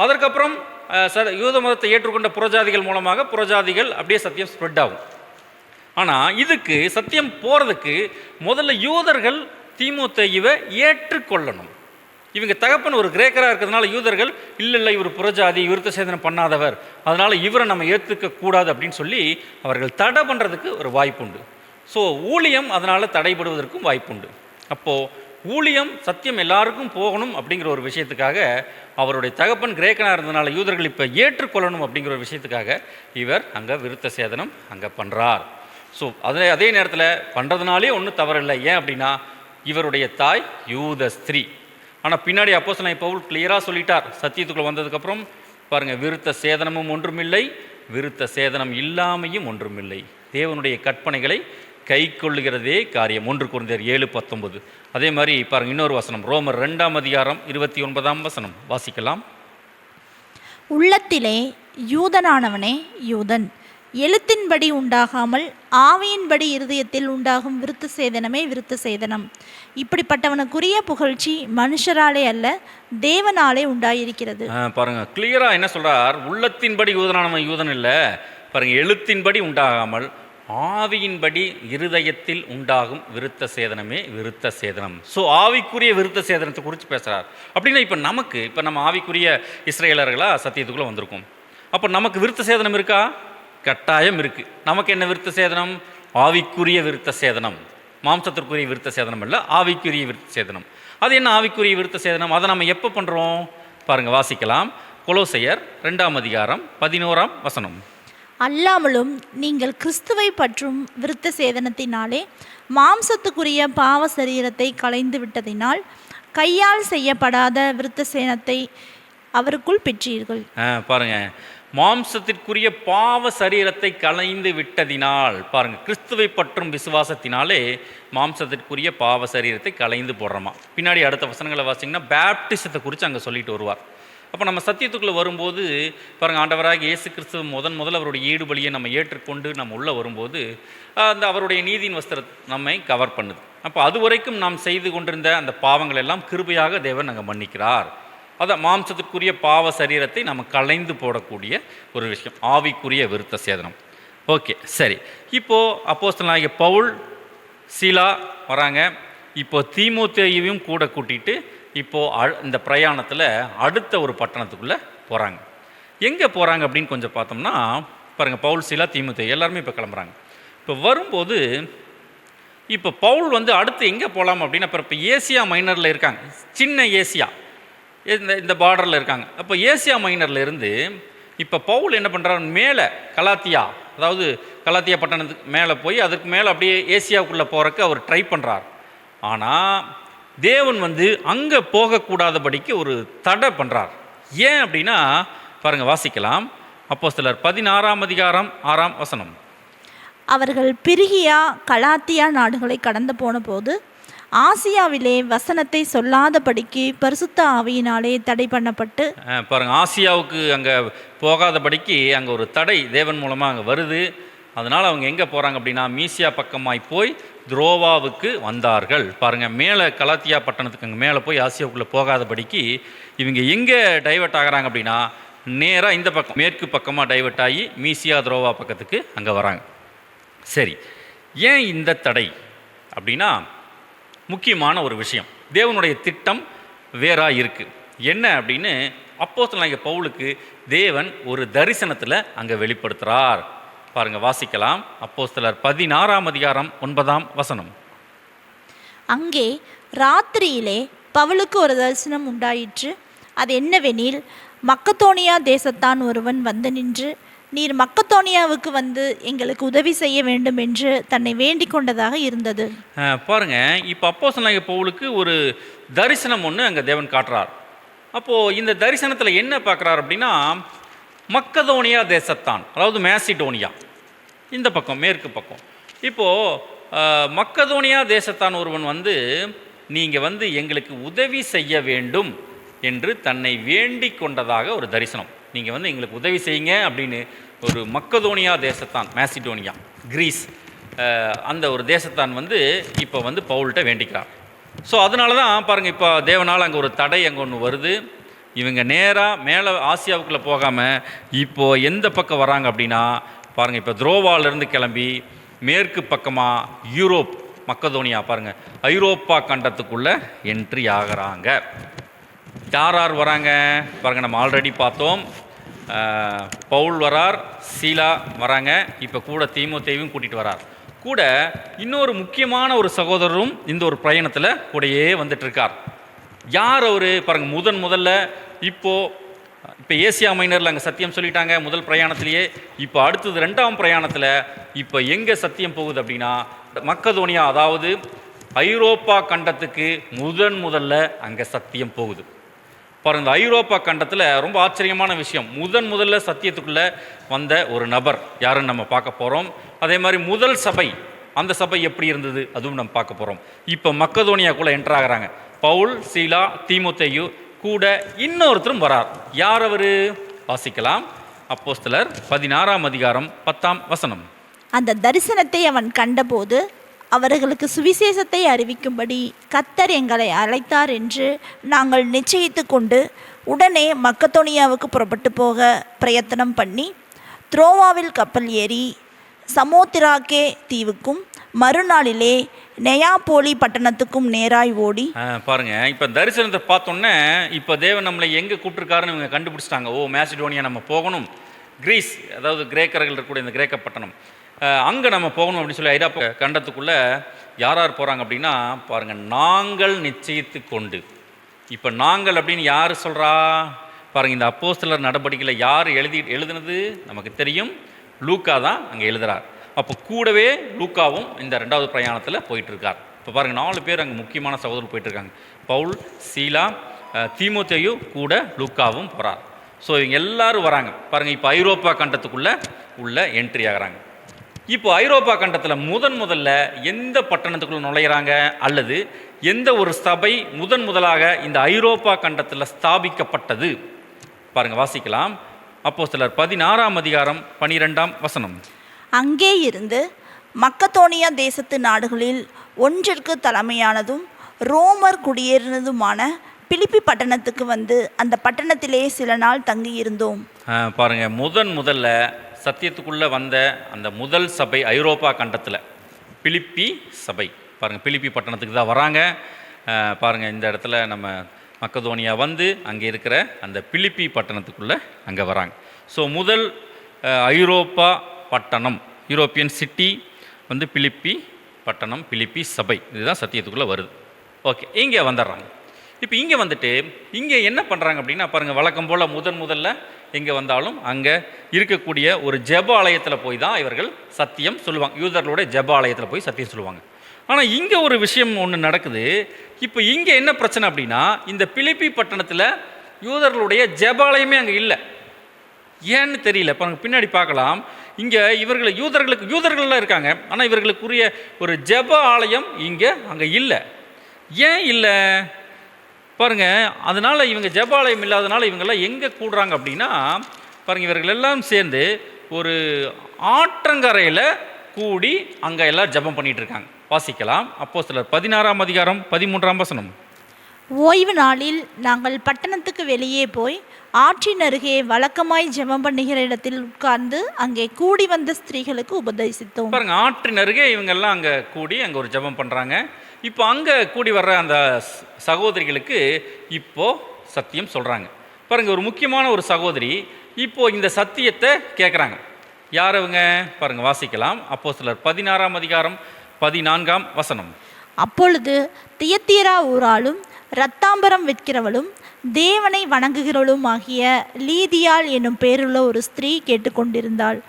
அதற்கப்புறம் யூத மதத்தை ஏற்றுக்கொண்ட புறஜாதிகள் மூலமாக புறஜாதிகள் அப்படியே சத்தியம் ஸ்ப்ரெட் ஆகும். ஆனால் இதுக்கு சத்தியம் போகிறதுக்கு முதல்ல யூதர்கள் தீமோத்தேயுவை ஏற்றுக்கொள்ளணும். இவங்க தகப்பன் ஒரு கிரேக்கராக இருக்கிறதுனால யூதர்கள் இல்லை இவர் புறஜாதி, விருத்த சேதனம் பண்ணாதவர், அதனால் இவரை நம்ம ஏற்றுக்கக்கூடாது அப்படின்னு சொல்லி அவர்கள் தடை பண்ணுறதுக்கு ஒரு வாய்ப்புண்டு. ஸோ ஊழியம் அதனால் தடைபடுவதற்கும் வாய்ப்புண்டு. அப்போது ஊழியம் சத்தியம் எல்லாருக்கும் போகணும் அப்படிங்கிற ஒரு விஷயத்துக்காக அவருடைய தகப்பன் கிரேக்கனாக இருந்ததுனால யூதர்கள் இப்போ ஏற்றுக்கொள்ளணும் அப்படிங்கிற ஒரு விஷயத்துக்காக இவர் அங்கே விருத்த சேதனம் அங்கே பண்ணுறார். ஸோ அதே நேரத்தில் பண்ணுறதுனாலே ஒன்றும் தவறில்லை. ஏன் அப்படின்னா இவருடைய தாய் யூத ஸ்திரீ. ஆனால் பின்னாடி அப்போஸ்தலன் பவுல் கிளியராக சொல்லிட்டார், சத்தியத்துக்குள்ளே வந்ததுக்கப்புறம் பாருங்கள், விருத்த சேதனமும் ஒன்றுமில்லை, விருத்த சேதனம் இல்லாமையும் ஒன்றுமில்லை, தேவனுடைய கற்பனைகளை கை கொள்ளுகிறதே காரியம். 1 கொரிந்தியர் 7:19. அதே மாதிரி பாருங்கள் இன்னொரு வசனம், ரோமர் 2ஆம் அதிகாரம் 29ஆம் வசனம் வாசிக்கலாம். உள்ளத்திலே யூதனானவனே யூதன், எழுத்தின்படி உண்டாகாமல் ஆவியின்படி இருதயத்தில் உண்டாகும் விருத்த சேதனமே விருத்த சேதனம். இப்படிப்பட்டவனுக்குரிய புகழ்ச்சி மனுஷராலே அல்ல தேவனாலே உண்டாயிருக்கிறது. பாருங்க, கிளியரா என்ன சொல்றார்? உள்ளத்தின்படி யூதனானவன் யூதன் இல்லை, பாருங்க, எழுத்தின்படி உண்டாகாமல் ஆவியின்படி இருதயத்தில் உண்டாகும் விருத்த சேதனமே விருத்த சேதனம். ஸோ ஆவிக்குரிய விருத்த சேதனத்தை குறித்து பேசுகிறார். அப்படின்னா இப்போ நம்ம ஆவிக்குரிய இஸ்ரேலர்களாக சத்தியத்துக்குள்ளே வந்திருக்கோம். அப்போ நமக்கு விருத்த சேதனம் இருக்கா? கட்டாயம் இருக்குது. நமக்கு என்ன விருத்த சேதனம்? ஆவிக்குரிய விருத்த சேதனம். மாம்சத்திற்குரிய விருத்த சேதனம் இல்லை, ஆவிக்குரிய விருத்த சேதனம். அது என்ன ஆவிக்குரிய விருத்த சேதனம்? அதை நம்ம எப்போ பண்ணுறோம் பாருங்கள், வாசிக்கலாம். கொலோசையர் 2ஆம் அதிகாரம் 11ஆம் வசனம். அல்லாமலும் நீங்கள் கிறிஸ்துவை பற்றும் விருத்த சேதனத்தினாலே மாம்சத்துக்குரிய பாவ சரீரத்தை களைந்து விட்டதினால் கையால் செய்யப்படாத விருத்த சேதனத்தை அவருக்குள் பெற்றீர்கள். பாருங்க, மாம்சத்திற்குரிய பாவ சரீரத்தை களைந்து விட்டதினால், பாருங்க, கிறிஸ்துவை பற்றும் விசுவாசத்தினாலே மாம்சத்திற்குரிய பாவ சரீரத்தை களைந்து போடுறோமா. பின்னாடி அடுத்த வசனங்களை வாசிங்கன்னா பேப்டிசத்தை குறித்து அங்கே சொல்லிட்டு வருவார். அப்போ நம்ம சத்தியத்துக்குள்ளே வரும்போது பாருங்கள், ஆண்டவராக இயேசு கிறிஸ்துவ முதல்ல அவருடைய ஈடுபலியை நம்ம ஏற்றுக்கொண்டு நம்ம உள்ளே வரும்போது அந்த அவருடைய நீதியின் வஸ்திரம் நம்மை கவர் பண்ணுது. அப்போ அது வரைக்கும் நாம் செய்து கொண்டிருந்த அந்த பாவங்கள் எல்லாம் கிருபையாக தேவன் அங்கே மன்னிக்கிறார். அதான் மாம்சத்திற்குரிய பாவ சரீரத்தை நம்ம களைந்து போடக்கூடிய ஒரு விஷயம், ஆவிக்குரிய விருத்த சேதனம். ஓகே, சரி. இப்போது அப்போஸ்தலனாகிய பவுல் சீலா வராங்க. இப்போது தீமோத்தேயுவையும் கூட கூட்டிகிட்டு இப்போது இந்த பிரயாணத்தில் அடுத்த ஒரு பட்டணத்துக்குள்ளே போகிறாங்க. எங்கே போகிறாங்க அப்படின்னு கொஞ்சம் பார்த்தோம்னா பாருங்கள், பவுல் சீலா தீமோத்தேயு எல்லாருமே இப்போ கிளம்புறாங்க. இப்போ வரும்போது இப்போ பவுல் வந்து அடுத்து எங்கே போகலாம் அப்படின்னா, இப்போ ஏசியா மைனரில் இருக்காங்க, சின்ன ஏசியா இந்த பார்டரில் இருக்காங்க. அப்போ ஏசியா மைனரில் இருந்து இப்போ பவுல் என்ன பண்ணுறாரு, மேலே கலாத்தியா, அதாவது கலாத்தியா பட்டணத்துக்கு மேலே போய் அதுக்கு மேலே அப்படியே ஏசியாவுக்குள்ளே போகிறக்கு அவர் ட்ரை பண்ணுறார். ஆனால் தேவன் வந்து அங்கே போகக்கூடாதபடிக்கு ஒரு தடை பண்ணுறார். ஏன் அப்படின்னா பாருங்கள், வாசிக்கலாம். அப்போஸ்தலர் 16:6 அவர்கள் பிரிகியா கலாத்தியா நாடுகளை கடந்து போன போது ஆசியாவிலே வசனத்தை சொல்லாதபடிக்கு பரிசுத்த ஆவியினாலே தடை பண்ணப்பட்டு, பாருங்கள், ஆசியாவுக்கு அங்கே போகாதபடிக்கு அங்கே ஒரு தடை தேவன் மூலமாக அங்கே வருது. அதனால் அவங்க எங்கே போகிறாங்க அப்படின்னா, மீசியா பக்கமாய் போய் துரோவாவுக்கு வந்தார்கள். பாருங்கள், மேலே கலாத்தியா பட்டணத்துக்கு அங்கே மேலே போய் ஆசியாவுக்குள்ளே போகாதபடிக்கு இவங்க எங்கே டைவெர்ட் ஆகிறாங்க அப்படின்னா, நேராக இந்த பக்கம் மேற்கு பக்கமாக டைவெர்ட் ஆகி மீசியா துரோவா பக்கத்துக்கு அங்கே வராங்க. சரி, ஏன் இந்த தடை அப்படின்னா, முக்கியமான ஒரு விஷயம், தேவனுடைய திட்டம் வேறா இருக்குது. என்ன அப்படின்னு அப்போஸ்தலனாகிய பவுலுக்கு தேவன் ஒரு தரிசனத்தில் அங்கே வெளிப்படுத்துகிறார். பாருங்கள், வாசிக்கலாம். அப்போஸ்தலர் 16:9 அங்கே ராத்திரியிலே பவுலுக்கு ஒரு தரிசனம் உண்டாயிற்று. அது என்னவெனில், மக்கதோனியா தேசத்தான் ஒருவன் வந்து நின்று, நீர் மக்கதோனியாவுக்கு வந்து எங்களுக்கு உதவி செய்ய வேண்டும் என்று தன்னை வேண்டிக் கொண்டதாக இருந்தது. பாருங்க, இப்போ அப்போஸ்தலனாகிய பவுலுக்கு ஒரு தரிசனம் ஒன்று அங்கே தேவன் காட்டுறார். அப்போது இந்த தரிசனத்தில் என்ன பார்க்குறார் அப்படின்னா, மக்கதோனியா தேசத்தான், அதாவது மேசிடோனியா இந்த பக்கம் மேற்கு பக்கம். இப்போது மக்கதோனியா தேசத்தான் ஒருவன் வந்து, நீங்கள் வந்து எங்களுக்கு உதவி செய்ய வேண்டும் என்று தன்னை வேண்டிக் கொண்டதாக ஒரு தரிசனம். நீங்கள் வந்து எங்களுக்கு உதவி செய்யுங்க அப்படின்னு ஒரு மக்கதோனியா தேசத்தான், மேசிடோனியா, கிரீஸ், அந்த ஒரு தேசத்தான் வந்து இப்போ வந்து பவுல்கிட்ட வேண்டிக்கிறார். ஸோ அதனால தான் பாருங்கள், இப்போ தேவனால் அங்கே ஒரு தடை அங்கே ஒன்று வருது. இவங்க நேராக மேலே ஆசியாவுக்குள்ளே போகாமல் இப்போது எந்த பக்கம் வராங்க அப்படின்னா, பாருங்கள், இப்போ துரோவாலிருந்து கிளம்பி மேற்கு பக்கமாக யூரோப், மக்கதோனியா, பாருங்கள், ஐரோப்பா கண்டத்துக்குள்ளே என்ட்ரி ஆகிறாங்க. யார் யார் வராங்க பாருங்கள், நம்ம ஆல்ரெடி பார்த்தோம். பவுல் வரார், சீலா வராங்க, இப்போ கூட தீமோத்தேயுவும் கூட்டிகிட்டு வரார். கூட இன்னொரு முக்கியமான ஒரு சகோதரரும் இந்த ஒரு பிரயாணத்தில் கூடயே வந்துட்டுருக்கார். யார் அவர் பாருங்கள், முதல்ல இப்போ ஏசியா மைனரில் அங்கே சத்தியம் சொல்லிட்டாங்க முதல் பிரயாணத்திலேயே. இப்போ அடுத்தது 2ஆம் பிரயாணத்தில் இப்போ எங்கே சத்தியம் போகுது அப்படின்னா, மக்கதோனியா, அதாவது ஐரோப்பா கண்டத்துக்கு முதல்ல அங்கே சத்தியம் போகுது. பாருங்கள், இந்த ஐரோப்பா கண்டத்தில் ரொம்ப ஆச்சரியமான விஷயம், முதல்ல சத்தியத்துக்குள்ளே வந்த ஒரு நபர் யாருன்னு நம்ம பார்க்க போகிறோம். அதே மாதிரி முதல் சபை, அந்த சபை எப்படி இருந்தது அதுவும் நம்ம பார்க்க போகிறோம். இப்போ மக்கதோனியாக்குள்ளே என்டர் ஆகிறாங்க. பவுல், சீலா, தீமோத்தேயு, கூட இன்னொருத்தரும் வரார். யார் அவர்? வாசிக்கலாம். அப்போஸ்தலர் 16:10 அந்த தரிசனத்தை அவன் கண்டபோது, அவர்களுக்கு சுவிசேஷத்தை அறிவிக்கும்படி கர்த்தர் எங்களை அழைத்தார் என்று நாங்கள் நிச்சயித்து கொண்டு உடனே மக்கதோனியாவுக்கு புறப்பட்டு போக பிரயத்தனம் பண்ணி, துரோவாவில் கப்பல் ஏறி சமோத்திராக்கே தீவுக்கும் மறுநாளிலே நெயாபோலி பட்டணத்துக்கும் நேராய் ஓடி. பாருங்க, இப்போ தரிசனத்தை பார்த்தோன்னே இப்போ தேவன் நம்மளை எங்கே கூப்பிட்டுருக்காருன்னு இவங்க கண்டுபிடிச்சிட்டாங்க. ஓ, மேசிடோனியா நம்ம போகணும், கிரீஸ், அதாவது கிரேக்கர்கள் இருக்கக்கூடிய இந்த கிரேக்க பட்டணம், அங்கே நம்ம போகணும் அப்படின்னு சொல்லி ஐரோப்பா கண்டத்துக்குள்ளே யார் யார் போகிறாங்க அப்படின்னா, பாருங்கள், நாங்கள் நிச்சயித்து கொண்டு. இப்போ நாங்கள் அப்படின்னு யார் சொல்கிறா பாருங்கள், இந்த அப்போஸ்தலர் நடவடிக்கையில் யார் எழுதுனது நமக்கு தெரியும், லூக்கா தான் அங்கே எழுதுகிறார். அப்போ கூடவே லூக்காவும் இந்த 2வது பிரயாணத்தில் போயிட்டுருக்கார். இப்போ பாருங்கள், 4 பேர் அங்கே முக்கியமான சகோதரர் போயிட்டுருக்காங்க. பவுல், சீலா, தீமோத்தேயு, கூட லூக்காவும் போகிறார். ஸோ இவங்க எல்லோரும் வராங்க. பாருங்கள், இப்போ ஐரோப்பா கண்டத்துக்குள்ளே உள்ள என்ட்ரி ஆகிறாங்க. இப்போ ஐரோப்பா கண்டத்தில் முதல்ல எந்த பட்டணத்துக்குள்ளே நுழையிறாங்க, அல்லது எந்த ஒரு சபை முதலாக இந்த ஐரோப்பா கண்டத்தில் ஸ்தாபிக்கப்பட்டது பாருங்கள், வாசிக்கலாம். அப்போஸ்தலர் 16:12 அங்கே இருந்து மக்கதோனியா தேசத்து நாடுகளில் ஒன்றிற்கு தலைமையானதும் ரோமர் குடியேறினதுமான பிலிப்பி பட்டணத்துக்கு வந்து அந்த பட்டணத்திலே சில நாள் தங்கியிருந்தோம். பாருங்கள், முதல்ல சத்தியத்துக்குள்ளே வந்த அந்த முதல் சபை ஐரோப்பா கண்டத்தில் பிலிப்பி சபை. பாருங்கள், பிலிப்பி பட்டணத்துக்கு தான் வராங்க. பாருங்கள், இந்த இடத்துல நம்ம மக்கதோனியா வந்து அங்கே இருக்கிற அந்த பிலிப்பி பட்டணத்துக்குள்ளே அங்கே வராங்க. ஸோ முதல் ஐரோப்பா பட்டணம், யூரோப்பியன் சிட்டி வந்து பிலிப்பி பட்டணம், பிலிப்பி சபை, இதுதான் சத்தியத்துக்குள்ளே வருது. ஓகே, இங்கே வந்துடுறாங்க. இப்போ இங்கே வந்துட்டு இங்கே என்ன பண்ணுறாங்க அப்படின்னா பாருங்கள், வழக்கம் போல் முதல்ல எங்கே வந்தாலும் அங்கே இருக்கக்கூடிய ஒரு ஜெப ஆலயத்தில் போய் தான் இவர்கள் சத்தியம் சொல்லுவாங்க. யூதர்களுடைய ஜெப ஆலயத்தில் போய் சத்தியம் சொல்லுவாங்க. ஆனால் இங்கே ஒரு விஷயம் ஒன்று நடக்குது. இப்போ இங்கே என்ன பிரச்சனை அப்படின்னா, இந்த பிலிப்பி பட்டணத்தில் யூதர்களுடைய ஜெபாலயமே அங்கே இல்லை. ஏன்னு தெரியல. பின்னாடி பார்க்கலாம். இங்கே யூதர்கள்லாம் இருக்காங்க, ஆனால் இவர்களுக்குரிய ஒரு ஜெப ஆலயம் அங்கே இல்லை. ஏன் இல்லை பாருங்க. அதனால இவங்க ஜெபாலயம் இல்லாதனால இவங்கெல்லாம் எங்கே கூடுறாங்க அப்படின்னா பாருங்க, இவர்கள் எல்லாம் சேர்ந்து ஒரு ஆற்றங்கரையில் கூடி அங்கே எல்லாம் ஜெபம் பண்ணிட்டு இருக்காங்க. வாசிக்கலாம். அப்போஸ்தலர் 16ஆம் அதிகாரம் 13ஆம் வசனம். ஓய்வு நாளில் நாங்கள் பட்டணத்துக்கு வெளியே போய் ஆற்றின் அருகே வழக்கமாய் ஜெபம் பண்ணுகிற இடத்தில் உட்கார்ந்து அங்கே கூடி வந்த ஸ்திரீகளுக்கு உபதேசித்தோம். பாருங்க, ஆற்றின் அருகே இவங்கெல்லாம் அங்கே கூடி அங்கே ஒரு ஜெபம் பண்ணுறாங்க. இப்போ அங்கே கூடி வர்ற அந்த சகோதரிகளுக்கு இப்போ சத்தியம் சொல்கிறாங்க. பாருங்க, ஒரு முக்கியமான ஒரு சகோதரி இப்போ இந்த சத்தியத்தை கேட்குறாங்க. யார் அவங்க பாருங்க, வாசிக்கலாம். அப்போஸ்தலர் 16ஆம் அதிகாரம் 14ஆம் வசனம். அப்பொழுது தியத்தீரா ஊராளும் இரத்தாம்பரம் விற்கிறவளும் தேவனை வணங்குகிறவளும் ஆகிய லீதியாள் என்னும் பேருள்ள ஒரு ஸ்திரீ கேட்டுக்கொண்டிருந்தாள்.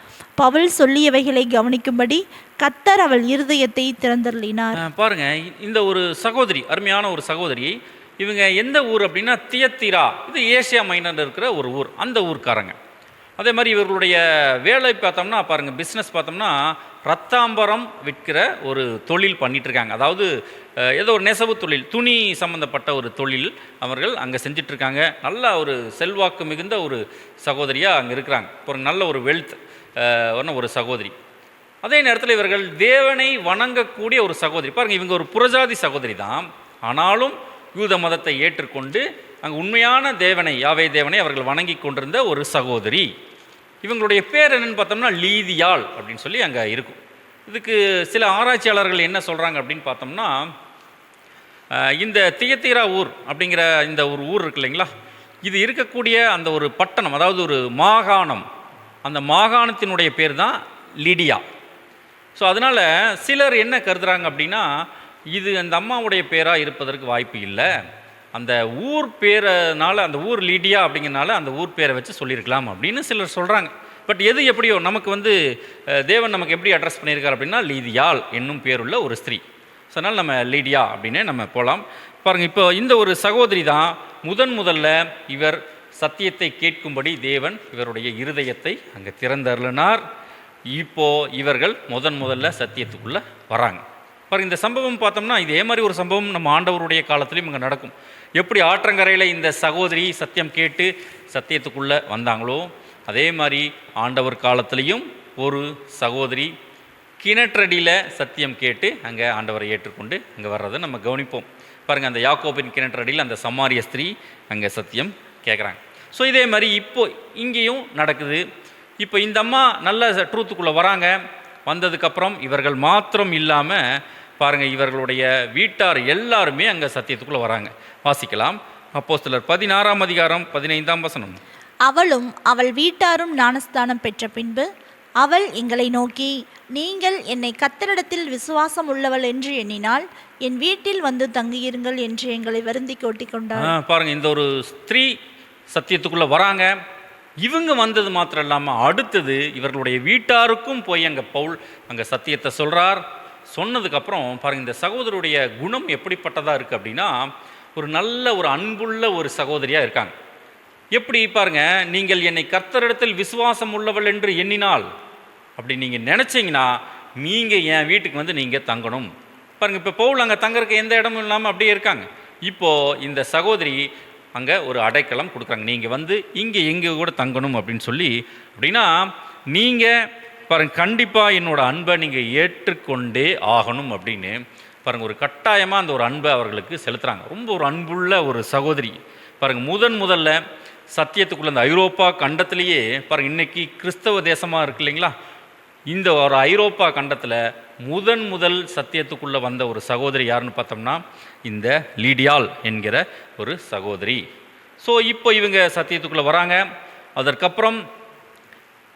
பவுல் சொல்லியவைகளை கவனிக்கும்படி கர்த்தர் அவள் இருதயத்தை திறந்தருளினார். பாருங்க, இந்த ஒரு சகோதரி, அருமையான ஒரு சகோதரி. இவங்க எந்த ஊர் அப்படின்னா தியத்தீரா, இது ஏசியா மைனரில் இருக்கிற ஒரு ஊர், அந்த ஊர்க்காரங்க. அதே மாதிரி இவர்களுடைய வேலை பார்த்தோம்னா பாருங்க, பிஸ்னஸ் பார்த்தோம்னா ரத்தாம்பரம் விற்கிற ஒரு தொழில் பண்ணிகிட்ருக்காங்க. அதாவது ஏதோ ஒரு நெசவு தொழில், துணி சம்மந்தப்பட்ட ஒரு தொழில் அவர்கள் அங்கே செஞ்சிட்ருக்காங்க. நல்ல ஒரு செல்வாக்கு மிகுந்த ஒரு சகோதரியாக அங்கே இருக்கிறாங்க. ஒரு நல்ல ஒரு வெல்த் ஒரு சகோதரி. அதே நேரத்தில் இவர்கள் தேவனை வணங்கக்கூடிய ஒரு சகோதரி. பாருங்கள், இவங்க ஒரு புறஜாதி சகோதரி தான், ஆனாலும் யூத மதத்தை ஏற்றுக்கொண்டு அங்கே உண்மையான தேவனை, யாவே தேவனை அவர்கள் வணங்கி கொண்டிருந்த ஒரு சகோதரி. இவங்களுடைய பேர் என்னென்னு பார்த்தோம்னா லீதியாள் அப்படின்னு சொல்லி அங்கே இருக்கும். இதுக்கு சில ஆராய்ச்சியாளர்கள் என்ன சொல்கிறாங்க அப்படின்னு பார்த்தோம்னா, இந்த தியத்தீரா ஊர் அப்படிங்கிற இந்த ஒரு ஊர் இருக்கு இல்லைங்களா, இது இருக்கக்கூடிய அந்த ஒரு பட்டணம், அதாவது ஒரு மாகாணம், அந்த மாகாணத்தினுடைய பேர் தான் லீடியா. ஸோ அதனால் சிலர் என்ன கருதுகிறாங்க அப்படின்னா, இது அந்த அம்மாவுடைய பேராக இருப்பதற்கு வாய்ப்பு இல்லை, அந்த ஊர் பேரனால, அந்த ஊர் லீடியா அப்படிங்கிறனால அந்த ஊர் பேரை வச்சு சொல்லியிருக்கலாம் அப்படின்னு சிலர் சொல்கிறாங்க. பட் எது எப்படியோ நமக்கு தேவன் நமக்கு எப்படி அட்ரஸ் பண்ணியிருக்கார் அப்படின்னா லீதியாள் என்னும் பேருள்ள ஒரு ஸ்திரீ. ஸோ அதனால் நம்ம லீடியா அப்படின்னே நம்ம போகலாம். பாருங்கள், இப்போ இந்த ஒரு சகோதரி தான் முதல்ல இவர் சத்தியத்தை கேட்கும்படி தேவன் இவருடைய இருதயத்தை அங்கே திறந்தருளினார். இப்போது இவர்கள் முதல்ல சத்தியத்துக்குள்ளே வராங்க. பாருங்கள், இந்த சம்பவம் பார்த்தோம்னா இதே மாதிரி ஒரு சம்பவம் நம்ம ஆண்டவருடைய காலத்துலேயும் இங்கே நடக்கும். எப்படி ஆற்றங்கரையில் இந்த சகோதரி சத்தியம் கேட்டு சத்தியத்துக்குள்ளே வந்தாங்களோ, அதே மாதிரி ஆண்டவர் காலத்துலேயும் ஒரு சகோதரி கிணற்றடியில் சத்தியம் கேட்டு அங்கே ஆண்டவரை ஏற்றுக்கொண்டு அங்கே வர்றதை நம்ம கவனிப்போம். பாருங்கள், அந்த யாக்கோபின் கிணற்றடியில் அந்த சமாரிய ஸ்திரீ அங்கே சத்தியம் கேட்குறாங்க. ஸோ இதே மாதிரி இப்போ இங்கேயும் நடக்குது. இப்போ இந்த அம்மா நல்ல ட்ரூத்துக்குள்ளே வராங்க. வந்ததுக்கப்புறம் இவர்கள் மாத்திரம் இல்லாமல் பாருங்கள், இவர்களுடைய வீட்டார் எல்லாருமே அங்கே சத்தியத்துக்குள்ளே வராங்க. வாசிக்கலாம். அப்போஸ்தலர் 16ஆம் அதிகாரம் 15ஆம் வசனம். அவளும் அவள் வீட்டாரும் ஞானஸ்தானம் பெற்ற பின்பு அவள் எங்களை நோக்கி, நீங்கள் என்னை கர்த்தரிடத்தில் விசுவாசம் உள்ளவள் என்று எண்ணினால் என் வீட்டில் வந்து தங்கியிருங்கள் என்று எங்களை வருந்தி கொட்டி கொண்டார். பாருங்கள், இந்த ஒரு ஸ்திரீ சத்தியத்துக்குள்ளே வராங்க. இவங்க வந்தது மாத்திரம் இல்லாமல் அடுத்தது இவர்களுடைய வீட்டாருக்கும் போய் அங்கே பவுல் அங்கே சத்தியத்தை சொல்கிறார். சொன்னதுக்கப்புறம் பாருங்கள், இந்த சகோதரருடைய குணம் எப்படிப்பட்டதாக இருக்குது அப்படின்னா, ஒரு நல்ல ஒரு அன்புள்ள ஒரு சகோதரியாக இருக்காங்க. எப்படி பாருங்கள், நீங்கள் என்னை கர்த்தரிடத்தில் விசுவாசம் உள்ளவள் என்று எண்ணினால், அப்படி நீங்கள் நினச்சிங்கன்னா நீங்கள் என் வீட்டுக்கு வந்து நீங்கள் தங்கணும். பாருங்கள், இப்போ பவுல் அங்கே தங்கறதுக்கு எந்த இடமும் இல்லாமல் அப்படியே இருக்காங்க. இப்போது இந்த சகோதரி அங்கே ஒரு அடைக்கலம் கொடுக்குறாங்க. நீங்கள் வந்து இங்கே கூட தங்கணும் அப்படின்னு சொல்லி. அப்படின்னா நீங்கள் பாருங்கள், கண்டிப்பாக என்னோடய அன்பை நீங்கள் ஏற்றுக்கொண்டே ஆகணும் அப்படின்னு பாருங்கள், ஒரு கட்டாயமாக அந்த ஒரு அன்பை அவர்களுக்கு செலுத்துகிறாங்க. ரொம்ப ஒரு அன்புள்ள ஒரு சகோதரி. பாருங்கள், முதல்ல சத்தியத்துக்குள்ளே இந்த ஐரோப்பா கண்டத்திலேயே பாருங்கள், இன்றைக்கி கிறிஸ்தவ தேசமாக இருக்கு இல்லைங்களா, இந்த ஒரு ஐரோப்பா கண்டத்தில் முதல் சத்தியத்துக்குள்ளே வந்த ஒரு சகோதரி யாருன்னு பார்த்தோம்னா இந்த லீடியாள் என்கிற ஒரு சகோதரி. ஸோ இப்போ இவங்க சத்தியத்துக்குள்ளே வராங்க. அதற்கப்புறம்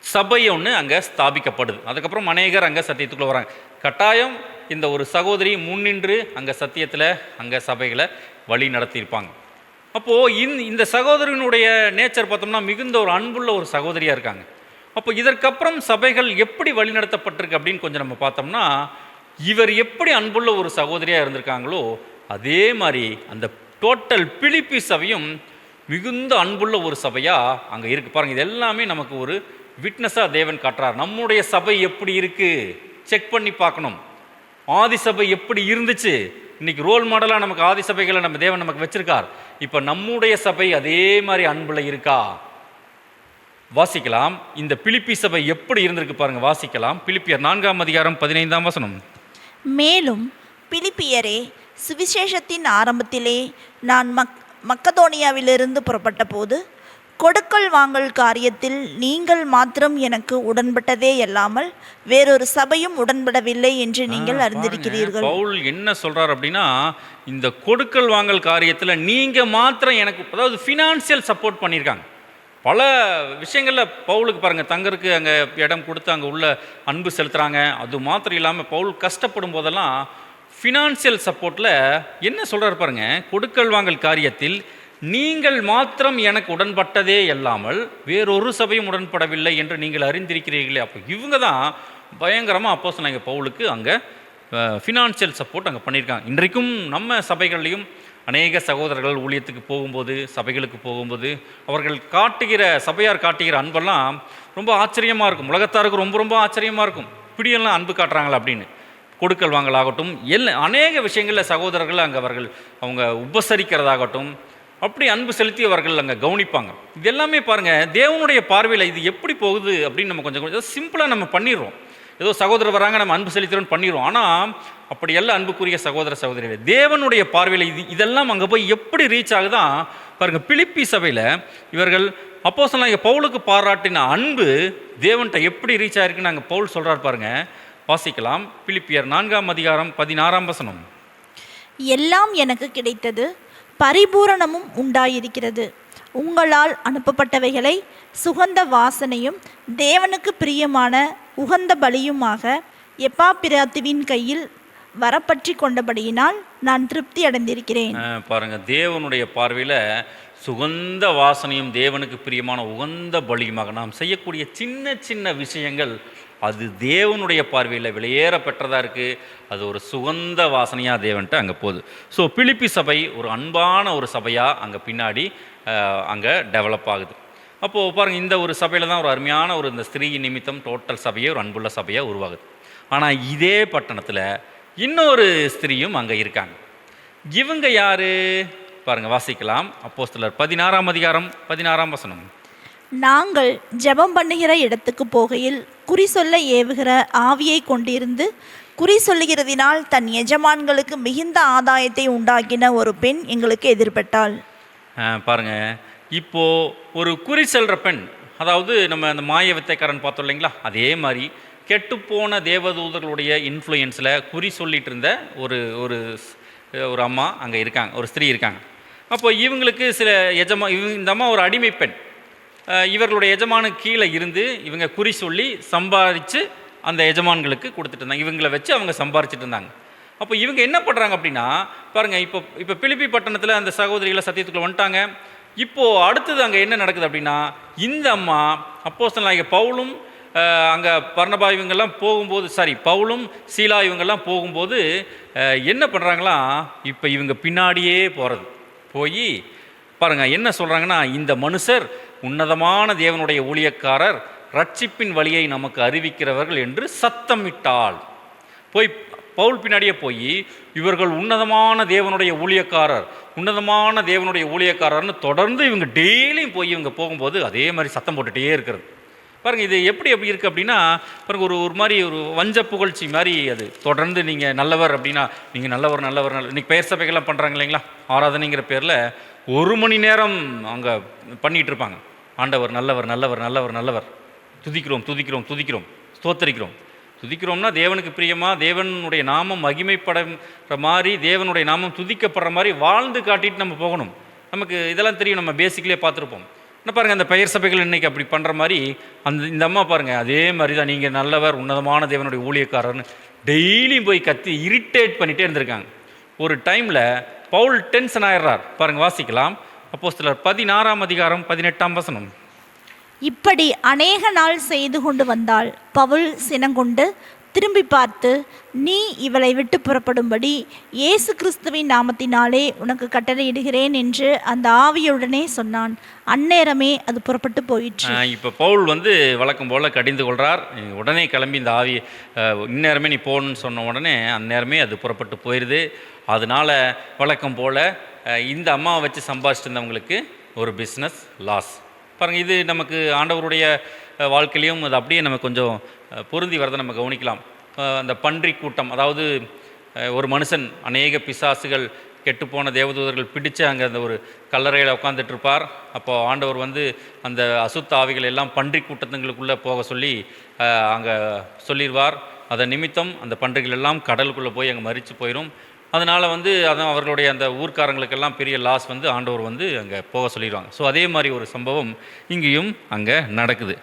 சபை ஒன்று அங்கே ஸ்தாபிக்கப்படுது. அதுக்கப்புறம் அநேகர் அங்கே சத்தியத்துக்குள்ளே வராங்க. கட்டாயம் இந்த ஒரு சகோதரி முன்னின்று அங்கே சத்தியத்தில் அங்கே சபைகளை வழி நடத்தியிருப்பாங்க. அப்போது இந்த சகோதரியினுடைய நேச்சர் பார்த்தோம்னா மிகுந்த ஒரு அன்புள்ள ஒரு சகோதரியாக இருக்காங்க. அப்போ இதற்கப்புறம் சபைகள் எப்படி வழிநடத்தப்பட்டிருக்கு அப்படின்னு கொஞ்சம் நம்ம பார்த்தோம்னா, இவர் எப்படி அன்புள்ள ஒரு சகோதரியாக இருந்திருக்காங்களோ அதே மாதிரி அந்த டோட்டல் பிலிப்பி சபையும் மிகுந்த அன்புள்ள ஒரு சபையாக அங்கே இருக்குது. பாருங்கள், இது எல்லாமே நமக்கு ஒரு விட்னஸாக தேவன் காட்டுறார். நம்முடைய சபை எப்படி இருக்குது செக் பண்ணி பார்க்கணும். ஆதி சபை எப்படி இருந்துச்சு, இன்னைக்கு ரோல் மாடலாக நமக்கு ஆதி சபைகளை நம்ம தேவன் நமக்கு வச்சிருக்கார். இப்போ நம்முடைய சபை அதே மாதிரி அன்புல இருக்கா? வாசிக்கலாம். இந்த பிலிப்பி சபை எப்படி இருந்திருக்கு பாருங்க. வாசிக்கலாம். பிலிப்பியர் 4ஆம் அதிகாரம் 15ஆம் வசனம். மேலும் பிலிப்பியரே, சுவிசேஷத்தின் ஆரம்பத்திலே நான் மக்கதோனியாவிலிருந்து புறப்பட்ட போது கொடுக்கல் வாங்கல் காரியத்தில் நீங்கள் மாத்திரம் எனக்கு உடன்பட்டதே அல்லாமல் வேறொரு சபையும் உடன்படவில்லை என்று நீங்கள் அறிந்திருக்கிறீர்கள். பவுல் என்ன சொல்றார் அப்படின்னா, இந்த கொடுக்கல் வாங்கல் காரியத்தில் நீங்க மாத்திரம் எனக்கு, அதாவது ஃபினான்சியல் சப்போர்ட் பண்ணியிருக்காங்க. பல விஷயங்களில் பவுலுக்கு பாருங்க, தங்கருக்கு அங்கே இடம் கொடுத்து அங்கே உள்ள அன்பு செலுத்துறாங்க. அது மாத்திரம் இல்லாமல் பவுல் கஷ்டப்படும் போதெல்லாம் ஃபினான்சியல் சப்போர்ட்டில் என்ன சொல்றாரு பாருங்க, கொடுக்கல் வாங்கல் காரியத்தில் நீங்கள் மாத்திரம் எனக்கு உடன்பட்டதே அல்லாமல் வேறொரு சபையும் உடன்படவில்லை என்று நீங்கள் அறிந்திருக்கிறீர்களே. அப்போ இவங்க தான் பயங்கரமாக அப்போஸ்தலனாகிய பவுலுக்கு அங்கே ஃபினான்ஷியல் சப்போர்ட் அங்கே பண்ணியிருக்காங்க. இன்றைக்கும் நம்ம சபைகள்லையும் அநேக சகோதரர்கள் ஊழியத்துக்கு போகும்போது, சபைகளுக்கு போகும்போது அவர்கள் காட்டுகிற, சபையார் காட்டுகிற அன்பெல்லாம் ரொம்ப ஆச்சரியமாக இருக்கும். உலகத்தாருக்கு ரொம்ப ரொம்ப ஆச்சரியமாக இருக்கும். இப்படியெல்லாம் அன்பு காட்டுறாங்களா அப்படின்னு. கொடுக்கல் வாங்கலாகட்டும், அநேக விஷயங்களில் சகோதரர்கள் அங்கே அவங்க உபசரிக்கிறதாகட்டும், அப்படி அன்பு செலுத்தி அவர்கள் அங்கே கவனிப்பாங்க. இது எல்லாமே பாருங்கள், தேவனுடைய பார்வையில் இது எப்படி போகுது அப்படின்னு நம்ம கொஞ்சம் சிம்பிளாக நம்ம பண்ணிடுறோம். ஏதோ சகோதரர் வராங்க, நம்ம அன்பு செலுத்துகிறோன்னு பண்ணிடுவோம். ஆனால் அப்படியெல்லாம் அன்புக்குரிய சகோதர சகோதரிகள், தேவனுடைய பார்வையில் இதெல்லாம் அங்கே போய் எப்படி ரீச் ஆகுதான் பாருங்கள். பிலிப்பி சபையில் இவர்கள் அப்போஸ்தலனாகிய பவுலுக்கு பாராட்டின அன்பு தேவன்கிட்ட எப்படி ரீச் ஆகிருக்குன்னு அங்கே பவுல் சொல்கிறார் பாருங்கள். வாசிக்கலாம். பிலிப்பியர் 4ஆம் அதிகாரம் 16ஆம் வசனம். எல்லாம் எனக்கு கிடைத்தது, பரிபூரணமும் உண்டாயிருக்கிறது. உங்களால் அனுப்பப்பட்டவைகளை சுகந்த வாசனையும் தேவனுக்கு பிரியமான உகந்த பலியுமாக எப்பாப்பிராத்துவின் கையில் வரப்பற்றி கொண்டபடியினால் நான் திருப்தி அடைந்திருக்கிறேன். பாருங்க, தேவனுடைய பார்வையில் சுகந்த வாசனையும் தேவனுக்கு பிரியமான உகந்த பலியுமாக நாம் செய்யக்கூடிய சின்ன சின்ன விஷயங்கள் அது தேவனுடைய பார்வையில் விலையேற பெற்றதாக இருக்குது. அது ஒரு சுகந்த வாசனையாக தேவன்ட்டு அங்கே போகுது. ஸோ பிலிப்பி சபை ஒரு அன்பான ஒரு சபையாக அங்கே பின்னாடி அங்கே டெவலப் ஆகுது. அப்போது பாருங்கள், இந்த ஒரு சபையில் தான் ஒரு அருமையான ஒரு இந்த ஸ்திரீ நிமித்தம் டோட்டல் சபையே ஒரு அன்புள்ள சபையாக உருவாகுது. ஆனால் இதே பட்டணத்தில் இன்னொரு ஸ்திரீயும் அங்கே இருக்காங்க. இவங்க யார் பாருங்கள். வாசிக்கலாம். அப்போஸ்தலர் 16ஆம் அதிகாரம் 16ஆம் வசனம். நாங்கள் ஜெபம் பண்ணுகிற இடத்துக்கு போகையில் குறி சொல்ல ஏவுகிற ஆவியை கொண்டிருந்து குறி சொல்லுகிறதினால் தன் எஜமான்களுக்கு மிகுந்த ஆதாயத்தை உண்டாக்கின ஒரு பெண் எங்களுக்கு எதிர்பட்டாள். பாருங்க, இப்போது ஒரு குறி செல்கிற பெண், அதாவது நம்ம அந்த மாய வித்தைக்காரன் பார்த்தோம் இல்லைங்களா, அதே மாதிரி கெட்டுப்போன தேவதூதர்களுடைய இன்ஃப்ளூயன்ஸில் குறி சொல்லிட்டு இருந்த ஒரு ஒரு அம்மா அங்கே இருக்காங்க, ஒரு ஸ்திரீ இருக்காங்க. அப்போ இவங்களுக்கு சில இந்த அம்மா ஒரு அடிமை பெண். இவர்களுடைய எஜமானுக்கு கீழே இருந்து இவங்க குறி சொல்லி சம்பாதிச்சு அந்த எஜமான்களுக்கு கொடுத்துட்டு இருந்தாங்க. இவங்களை வச்சு அவங்க சம்பாரிச்சிட்டு இருந்தாங்க. அப்போ இவங்க என்ன பண்ணுறாங்க அப்படின்னா பாருங்கள், இப்போ பிலிப்பி பட்டணத்தில் அந்த சகோதரிகளை சத்தியத்துக்குள்ள வந்துட்டாங்க. இப்போது அடுத்தது அங்கே என்ன நடக்குது அப்படின்னா, இந்த அம்மா அப்போஸ்தலனாகிய பவுலும் அங்கே பர்னபா இவங்கெல்லாம் போகும்போது, பவுலும் சீலா இவங்கெல்லாம் போகும்போது என்ன பண்ணுறாங்களாம், இப்போ இவங்க பின்னாடியே போய் பாருங்கள் என்ன சொல்கிறாங்கன்னா, இந்த மனுஷர் உன்னதமான தேவனுடைய ஊழியக்காரர், ரட்சிப்பின் வழியை நமக்கு அறிவிக்கிறவர்கள் என்று சத்தமிட்டாள். போய் பவுல் பின்னாடியே போய் இவர்கள் உன்னதமான தேவனுடைய ஊழியக்காரர், உன்னதமான தேவனுடைய ஊழியக்காரர்னு தொடர்ந்து இவங்க டெய்லியும் போய் இவங்க போகும்போது அதே மாதிரி சத்தம் போட்டுகிட்டே இருக்கிறது. பாருங்கள், இது எப்படி இருக்குது அப்படின்னா பாருங்கள், ஒரு மாதிரி ஒரு வஞ்ச புகழ்ச்சி மாதிரி. அது தொடர்ந்து நீங்கள் நல்லவர் அப்படின்னா நீங்கள் நல்லவர் இன்றைக்கி பெயர் சபைகள்லாம் பண்ணுறாங்க இல்லைங்களா, ஆராதனைங்கிற பேரில் 1 மணி நேரம் அங்கே பண்ணிகிட்டு இருப்பாங்க. ஆண்டவர் நல்லவர் நல்லவர் நல்லவர் நல்லவர், துதிக்கிறோம் துதிக்கிறோம் துதிக்கிறோம், ஸ்தோத்தரிக்கிறோம். துதிக்கிறோம்னா தேவனுக்கு பிரியமாக தேவனுடைய நாமம் மகிமைப்படுற மாதிரி, தேவனுடைய நாமம் துதிக்கப்படுற மாதிரி வாழ்ந்து காட்டிட்டு நம்ம போகணும். நமக்கு இதெல்லாம் தெரியும், நம்ம பேசிக்லேயே பார்த்துருப்போம். என்ன பாருங்கள், அந்த பெயர் சபைகள் இன்றைக்கி அப்படி பண்ணுற மாதிரி இந்த அம்மா பாருங்கள், அதே மாதிரி தான் நீங்கள் நல்லவர் உன்னதமான தேவனுடைய ஊழியக்காரர்னு டெய்லியும் போய் கத்தி இரிட்டேட் பண்ணிகிட்டே இருந்திருக்காங்க. ஒரு டைமில் பவுல் டென்ஷன் ஆயிடுறார். பாருங்கள், வாசிக்கலாம். அப்போஸ்தலர் 16ஆம் அதிகாரம் 18ஆம் வசனம். இப்படி அநேக நாள் செய்து கொண்டு வந்தாள். பவுல் சினங்கொண்டு திரும்பி பார்த்து, நீ இவளை விட்டு புறப்படும்படி இயேசு கிறிஸ்துவின் நாமத்தினாலே உனக்கு கட்டளையிடுகிறேன் என்று அந்த ஆவியுடனே சொன்னான். அந்நேரமே அது புறப்பட்டு போயிற்று. இப்போ பவுல் வழக்கம் போல் கடிந்து கொள்கிறார். உடனே கிளம்பி இந்த ஆவி இந்நேரமே நீ போகணுன்னு சொன்ன உடனே அந்நேரமே அது புறப்பட்டு போயிடுது. அதனால் வழக்கம் போல் இந்த அம்மாவை வச்சு சம்பாதிச்சுட்டு இருந்தவங்களுக்கு ஒரு பிஸ்னஸ் லாஸ். பாருங்கள், இது நமக்கு ஆண்டவருடைய வாழ்க்கையிலையும் அது அப்படியே நம்ம கொஞ்சம் பொருந்தி வரதை நம்ம கவனிக்கலாம். அந்த பன்றி கூட்டம், அதாவது ஒரு மனுஷன் அநேக பிசாசுகள் கெட்டுப்போன தேவதூதர்கள் பிடிச்சு அங்கே அந்த ஒரு கல்லறையில் உட்காந்துட்டு இருப்பார். அப்போ ஆண்டவர் அந்த அசுத்த ஆவிகள் எல்லாம் பன்றி கூட்டத்துங்களுக்குள்ளே போக சொல்லி அங்கே சொல்லிடுவார். அதன் நிமித்தம் அந்த பன்றிகள் எல்லாம் கடலுக்குள்ளே போய் அங்கே மரித்து போயிடும். அதனால் அதான் அவர்களுடைய அந்த ஊர்க்காரங்களுக்கெல்லாம் பெரிய லாஸ் ஆண்டவர் அங்கே போக சொல்லிடுவாங்க. ஸோ அதே மாதிரி ஒரு சம்பவம் இங்கேயும் அங்கே நடக்குது.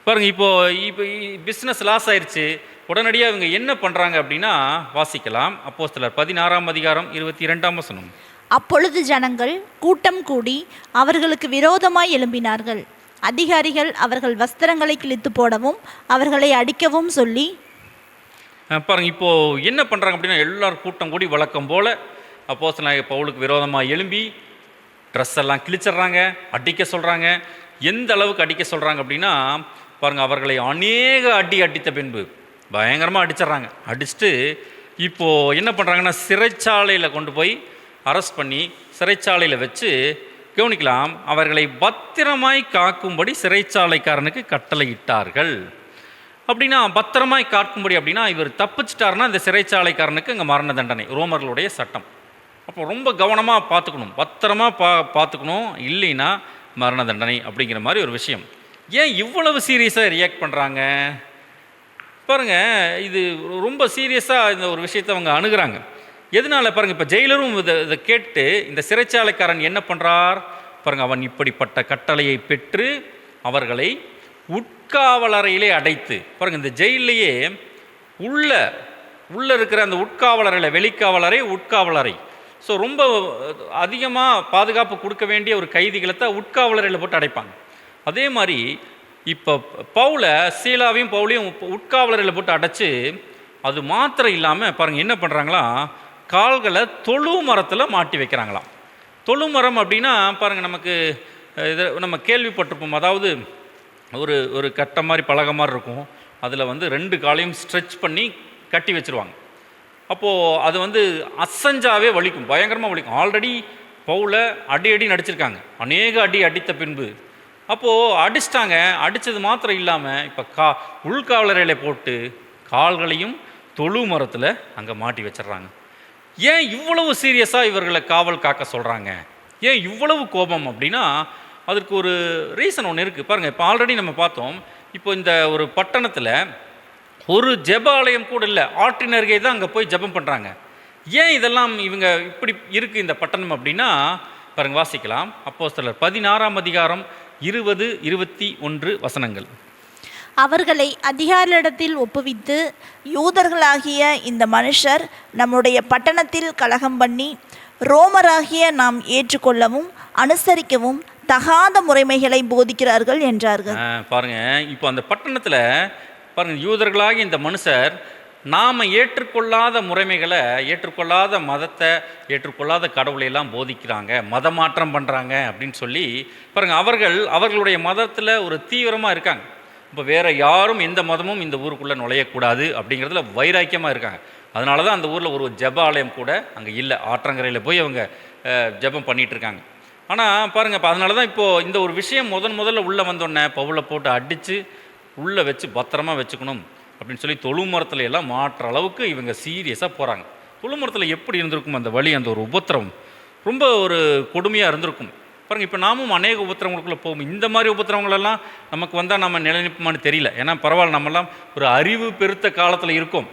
பாருங்கள், இப்போ பிஸ்னஸ் லாஸ் ஆயிடுச்சு. உடனடியாக இவங்க என்ன பண்ணுறாங்க அப்படின்னா, வாசிக்கலாம். அப்போஸ்தலர் 16ஆம் அதிகாரம் 22ஆம் வசனம். அப்பொழுது ஜனங்கள் கூட்டம் கூடி அவர்களுக்கு விரோதமாய் எழும்பினார்கள். அதிகாரிகள் அவர்கள் வஸ்திரங்களை கிழித்து போடவும் அவர்களை அடிக்கவும் சொல்லி, பாருங்கள், இப்போது என்ன பண்ணுறாங்க அப்படின்னா, எல்லாரும் கூட்டம் கூடி வழக்கம் போல் அப்போஸ்தலனாகிய பவுலுக்கு விரோதமாக எழும்பி ட்ரெஸ் எல்லாம் கிழிச்சிட்றாங்க, அடிக்க சொல்கிறாங்க. எந்த அளவுக்கு அடிக்க சொல்கிறாங்க அப்படின்னா, பாருங்கள், அவர்களை அநேக அடித்த பின்பு பயங்கரமாக அடிச்சிட்றாங்க. அடிச்சுட்டு இப்போது என்ன பண்ணுறாங்கன்னா, சிறைச்சாலையில் கொண்டு போய் அரெஸ்ட் பண்ணி சிறைச்சாலையில் வச்சு கவனிக்கலாம். அவர்களை பத்திரமாய் காக்கும்படி சிறைச்சாலைக்காரனுக்கு கட்டளையிட்டார்கள். அப்படின்னா பத்திரமாய் காக்கும்படி அப்படின்னா, இவர் தப்பிச்சிட்டாருன்னா இந்த சிறைச்சாலைக்காரனுக்கு இங்கே மரண தண்டனை, ரோமர்களுடைய சட்டம். அப்போ ரொம்ப கவனமாக பார்த்துக்கணும், பத்திரமா பார்த்துக்கணும், இல்லைன்னா மரண தண்டனை அப்படிங்கிற மாதிரி ஒரு விஷயம். ஏன் இவ்வளவு சீரியஸாக ரியாக்ட் பண்ணுறாங்க பாருங்கள். இது ரொம்ப சீரியஸாக இந்த ஒரு விஷயத்தை அவங்க அணுகிறாங்க. எதனால் பாருங்கள், இப்போ ஜெயிலரும் இதை கேட்டு இந்த சிறைச்சாலைக்காரன் என்ன பண்ணுறார் பாருங்கள். அவன் இப்படிப்பட்ட கட்டளையை பெற்று அவர்களை உட்காவலறையிலே அடைத்து, பாருங்கள், இந்த ஜெயிலையே உள்ளே இருக்கிற அந்த உட்காவலறையில், வெளிக்காவலறை உட்காவலறை, ஸோ ரொம்ப அதிகமாக பாதுகாப்பு கொடுக்க வேண்டிய ஒரு கைதிகளை தான் உட்காவலறையில் போட்டு அடைப்பாங்க. அதே மாதிரி இப்போ சீலாவையும் பவுலையும் உட்காவலறையில் போட்டு அடைச்சி, அது மாத்திரம் இல்லாமல் பாருங்கள் என்ன பண்ணுறாங்களா, கால்களை தொழு மரத்தில் மாட்டி வைக்கிறாங்களாம். தொழு மரம் அப்படின்னா பாருங்கள், நமக்கு இதை நம்ம கேள்விப்பட்டிருப்போம். அதாவது ஒரு கட்டை மாதிரி பலகை மாதிரி இருக்கும். அதில் 2 காலையும் ஸ்ட்ரெச் பண்ணி கட்டி வச்சுருவாங்க. அப்போது அது அசஞ்சாவே வலிக்கும், பயங்கரமாக வலிக்கும். ஆல்ரெடி பவுலை அடி நடிச்சிருக்காங்க, அநேக அடித்த பின்பு. அப்போது அடிச்சிட்டாங்க. அடித்தது மாத்திரம் இல்லாமல் இப்போ உள்காவலறையில் போட்டு கால்களையும் தொழு மரத்தில் அங்கே மாட்டி வச்சிட்றாங்க. ஏன் இவ்வளவு சீரியஸாக இவர்களை காவல் காக்க சொல்கிறாங்க? ஏன் இவ்வளவு கோபம் அப்படின்னா, அதற்கு ஒரு ரீசன் ஒன்று இருக்குது. பாருங்கள், இப்போ ஆல்ரெடி நம்ம பார்த்தோம். இப்போ இந்த ஒரு பட்டணத்தில் ஒரு ஜெப ஆலயம் கூட இல்லை, ஆற்றினருகே தான் அங்கே போய் ஜெபம் பண்ணுறாங்க. ஏன் இதெல்லாம் இவங்க இப்படி இருக்குது இந்த பட்டணம் அப்படின்னா, பாருங்கள், வாசிக்கலாம். அப்போஸ்தலர் 16ஆம் அதிகாரம் 20-21 வசனங்கள். அவர்களை அதிகாரிகளிடத்தில் ஒப்புவித்து, யூதர்களாகிய இந்த மனுஷர் நம்முடைய பட்டணத்தில் கலகம் பண்ணி ரோமராகிய நாம் ஏற்றுக்கொள்ளவும் அனுசரிக்கவும் தகாத முறைமைகளை போதிக்கிறார்கள் என்றார்கள். பாருங்க, இப்போ அந்த பட்டணத்தில் பாருங்க, யூதர்களாகி இந்த மனுஷர் நாம் ஏற்றுக்கொள்ளாத முறைமைகளை, ஏற்றுக்கொள்ளாத மதத்தை, ஏற்றுக்கொள்ளாத கடவுளையெல்லாம் போதிக்கிறாங்க, மதமாற்றம் பண்ணுறாங்க அப்படின்னு சொல்லி பாருங்கள். அவர்களுடைய மதத்தில் ஒரு தீவிரமாக இருக்காங்க. இப்போ வேறு யாரும் எந்த மதமும் இந்த ஊருக்குள்ளே நுழையக்கூடாது அப்படிங்கிறதுல வைராக்கியமாக இருக்காங்க. அதனால தான் அந்த ஊரில் ஒரு ஜெப ஆலயம் கூட அங்கே இல்லை. ஆற்றங்கரையில் போய் அவங்க ஜெபம் பண்ணிகிட்ருக்காங்க. ஆனால் பாருங்கள், இப்போ அதனால தான் இப்போது இந்த ஒரு விஷயம் முதல்ல உள்ளே வந்தோடனே பவுலை போட்டு அடித்து உள்ளே வச்சு பத்திரமா வச்சுக்கணும் அப்படின்னு சொல்லி தொழு மரத்தில் எல்லாம் மாற்ற அளவுக்கு இவங்க சீரியஸாக போகிறாங்க. தொழு மரத்தில் எப்படி இருந்திருக்கும் அந்த வழி, அந்த ஒரு உபத்திரவம் ரொம்ப ஒரு கொடுமையாக இருந்திருக்கும். பாருங்கள், இப்போ நாமும் அநேக உபத்திரவங்களுக்குள்ளே போகும். இந்த மாதிரி உபத்திரவங்களெல்லாம் நமக்கு வந்தால் நம்ம நிலைநிற்போமான்னு தெரியல. ஏன்னா பரவாயில்ல, நம்மெல்லாம் ஒரு அறிவு பெருத்த காலத்தில் இருக்கோம்.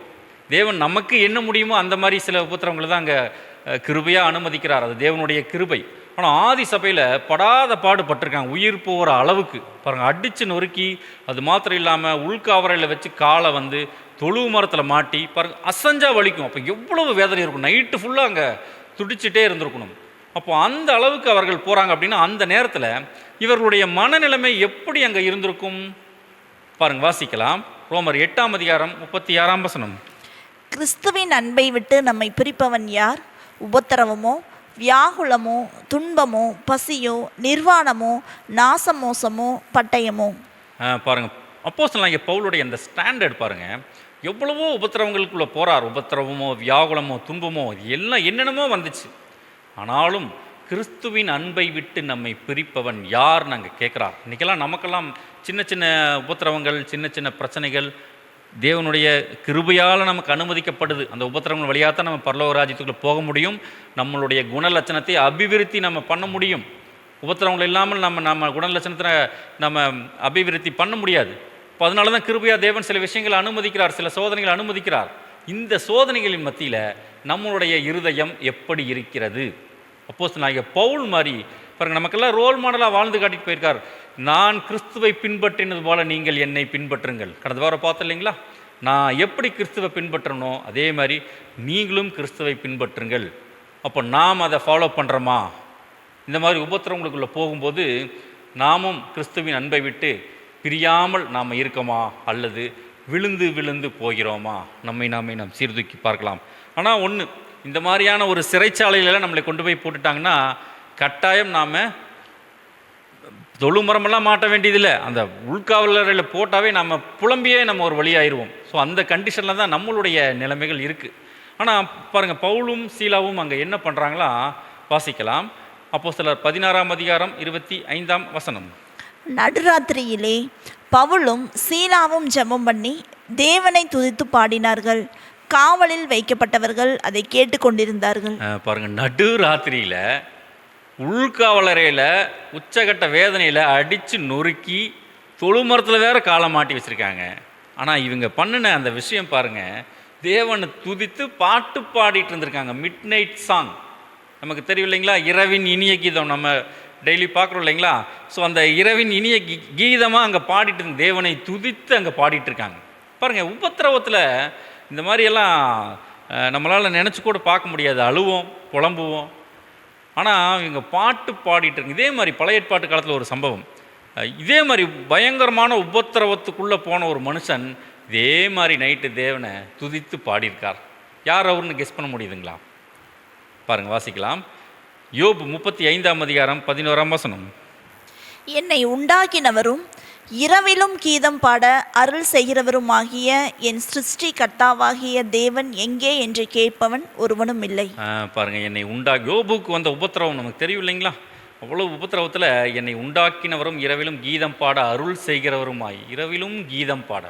தேவன் நமக்கு என்ன முடியுமோ அந்த மாதிரி சில உபத்திரவங்களை தான் அங்கே கிருபையாக அனுமதிக்கிறார். அது தேவனுடைய கிருபை. ஆனால் ஆதி சபையில் படாத பாடுபட்டிருக்காங்க, உயிர் போகிற அளவுக்கு பாருங்கள். அடித்து நொறுக்கி, அது மாத்திரம் இல்லாமல் உள்காவரையில் வச்சு காலை வந்து தொழு மரத்தில் மாட்டி பாருங்கள், அசஞ்சா வலிக்கும். அப்போ எவ்வளவு வேதனை இருக்கும், நைட்டு ஃபுல்லாக அங்கே துடிச்சிட்டே இருந்திருக்கணும். அப்போ அந்த அளவுக்கு அவர்கள் போகிறாங்க அப்படின்னா அந்த நேரத்தில் இவர்களுடைய மனநிலைமை எப்படி அங்கே இருந்திருக்கும் பாருங்கள். வாசிக்கலாம், ரோமர் 8ஆம் அதிகாரம் 36ஆம் வசனம். கிறிஸ்துவின் அன்பை விட்டு நம்மை பிரிப்பவன் யார்? உபத்திரவமோ, வியாகுலமோ, துன்பமோ, பசியோ, நிர்வாணமோ, நாசமோசமோ, பட்டயமோ? பாருங்கள், அப்போஸ்தலனாகிய பவுலுடைய அந்த ஸ்டாண்டர்ட் பாருங்கள். எவ்வளவோ உபத்திரவங்களுக்குள்ளே போகிறார். உபத்திரவமோ, வியாகுலமோ, துன்பமோ, எல்லாம் என்னென்னமோ வந்துச்சு. ஆனாலும் கிறிஸ்துவின் அன்பை விட்டு நம்மை பிரிப்பவன் யார் நாங்கள் கேட்குறார். இன்றைக்கெல்லாம் நமக்கெல்லாம் சின்ன சின்ன உபத்திரவங்கள், சின்ன சின்ன பிரச்சனைகள் தேவனுடைய கிருபையால் நமக்கு அனுமதிக்கப்படுது. அந்த உபத்திரவங்கள் வழியாக தான் நம்ம பரலோக ராஜ்யத்துக்குள்ளே போக முடியும். நம்மளுடைய குணலட்சணத்தை அபிவிருத்தி நம்ம பண்ண முடியும். உபத்திரவங்கள் இல்லாமல் நம்ம குணலட்சணத்தை நம்ம அபிவிருத்தி பண்ண முடியாது. இப்போ அதனால தான் கிருபையாக தேவன் சில விஷயங்களை அனுமதிக்கிறார், சில சோதனைகளை அனுமதிக்கிறார். இந்த சோதனைகளின் மத்தியில் நம்மளுடைய இருதயம் எப்படி இருக்கிறது? அப்போஸ்தலனாகிய பவுல் மாதிரி பாருங்கள், நமக்கெல்லாம் ரோல் மாடலாக வாழ்ந்து காட்டிட்டு போயிருக்கார். நான் கிறிஸ்துவை பின்பற்றினது போல நீங்கள் என்னை பின்பற்றுங்கள். கடந்த வாரம் பார்த்தோம் இல்லைங்களா? நான் எப்படி கிறிஸ்துவை பின்பற்றணும் அதே மாதிரி நீங்களும் கிறிஸ்துவை பின்பற்றுங்கள். அப்போ நாம் அதை ஃபாலோ பண்ணுறோமா? இந்த மாதிரி உபத்திரவங்களுக்குள்ளே போகும்போது நாமும் கிறிஸ்துவின் அன்பை விட்டு பிரியாமல் நாம் இருக்கோமா, அல்லது விழுந்து விழுந்து போகிறோமா? நாம் சீர்தூக்கி பார்க்கலாம். ஆனால் ஒன்று, இந்த மாதிரியான ஒரு சிறைச்சாலையிலலாம் நம்மளை கொண்டு போய் போட்டுட்டாங்கன்னா கட்டாயம் நாம் தொழுமரமெல்லாம் மாட்ட வேண்டியதில்லை. அந்த உள்காவலரையில் போட்டாவே நம்ம புலம்பியே நம்ம ஒரு வழியாயிருவோம். ஸோ அந்த கண்டிஷனில் தான் நம்மளுடைய நிலைமைகள் இருக்குது. ஆனால் பாருங்கள், பவுலும் சீலாவும் அங்கே என்ன பண்ணுறாங்களா வாசிக்கலாம். அப்போஸ்தலர் 16ஆம் அதிகாரம் 25ஆம் வசனம். நடுராத்திரியிலே பவுலும் சீலாவும் ஜெபம் பண்ணி தேவனை துதித்து பாடினார்கள். காவலில் வைக்கப்பட்டவர்கள் அதை கேட்டுக்கொண்டிருந்தார்கள். பாருங்கள், நடு ராத்திரியில் உள்காவலறையில் உச்சகட்ட வேதனையில் அடித்து நொறுக்கி தொழுமரத்தில் வேற காலை மாட்டி வச்சுருக்காங்க. ஆனால் இவங்க பண்ணின அந்த விஷயம் பாருங்கள், தேவனை துதித்து பாட்டு பாடிட்டு இருந்திருக்காங்க. மிட் நைட் சாங் நமக்கு தெரியும் இல்லைங்களா? இரவின் இனிய கீதம் நம்ம டெய்லி பார்க்குறோம் இல்லைங்களா? ஸோ அந்த இரவின் இனிய கீதமாக அங்கே பாடிட்டு தேவனை துதித்து அங்கே பாடிட்டு இருக்காங்க. பாருங்கள், உபத்திரவத்தில் இந்த மாதிரியெல்லாம் நம்மளால் நினச்சி கூட பார்க்க முடியாது. அழுவோம், புலம்புவோம். ஆனால் இவங்க பாட்டு பாடிட்டு இருக்கு. இதே மாதிரி பழைய ஏற்பாட்டு காலத்தில் ஒரு சம்பவம், இதே மாதிரி பயங்கரமான உபத்திரவத்துக்குள்ளே போன ஒரு மனுஷன் இதே மாதிரி நைட்டு தேவனை துதித்து பாடியிருக்கார். யார் அவருன்னு கெஸ் பண்ண முடியுதுங்களா? பாருங்கள், வாசிக்கலாம். யோபு 35ஆம் அதிகாரம் 11ஆம் வசனம். என்னை உண்டாக்கினவரும் இரவிலும் கீதம் பாட அருள் செய்கிறவருமாகிய என் சிருஷ்டி கர்த்தாவாகிய தேவன் எங்கே என்று கேட்பவன் ஒருவனும் இல்லை. பாருங்கள், என்னை யோபுக்கு வந்த உபத்திரவம் நமக்கு தெரியும் இல்லைங்களா? அவ்வளோ உபத்திரவத்தில் என்னை உண்டாக்கினவரும் இரவிலும் கீதம் பாட அருள் செய்கிறவருமாய், இரவிலும் கீதம் பாட.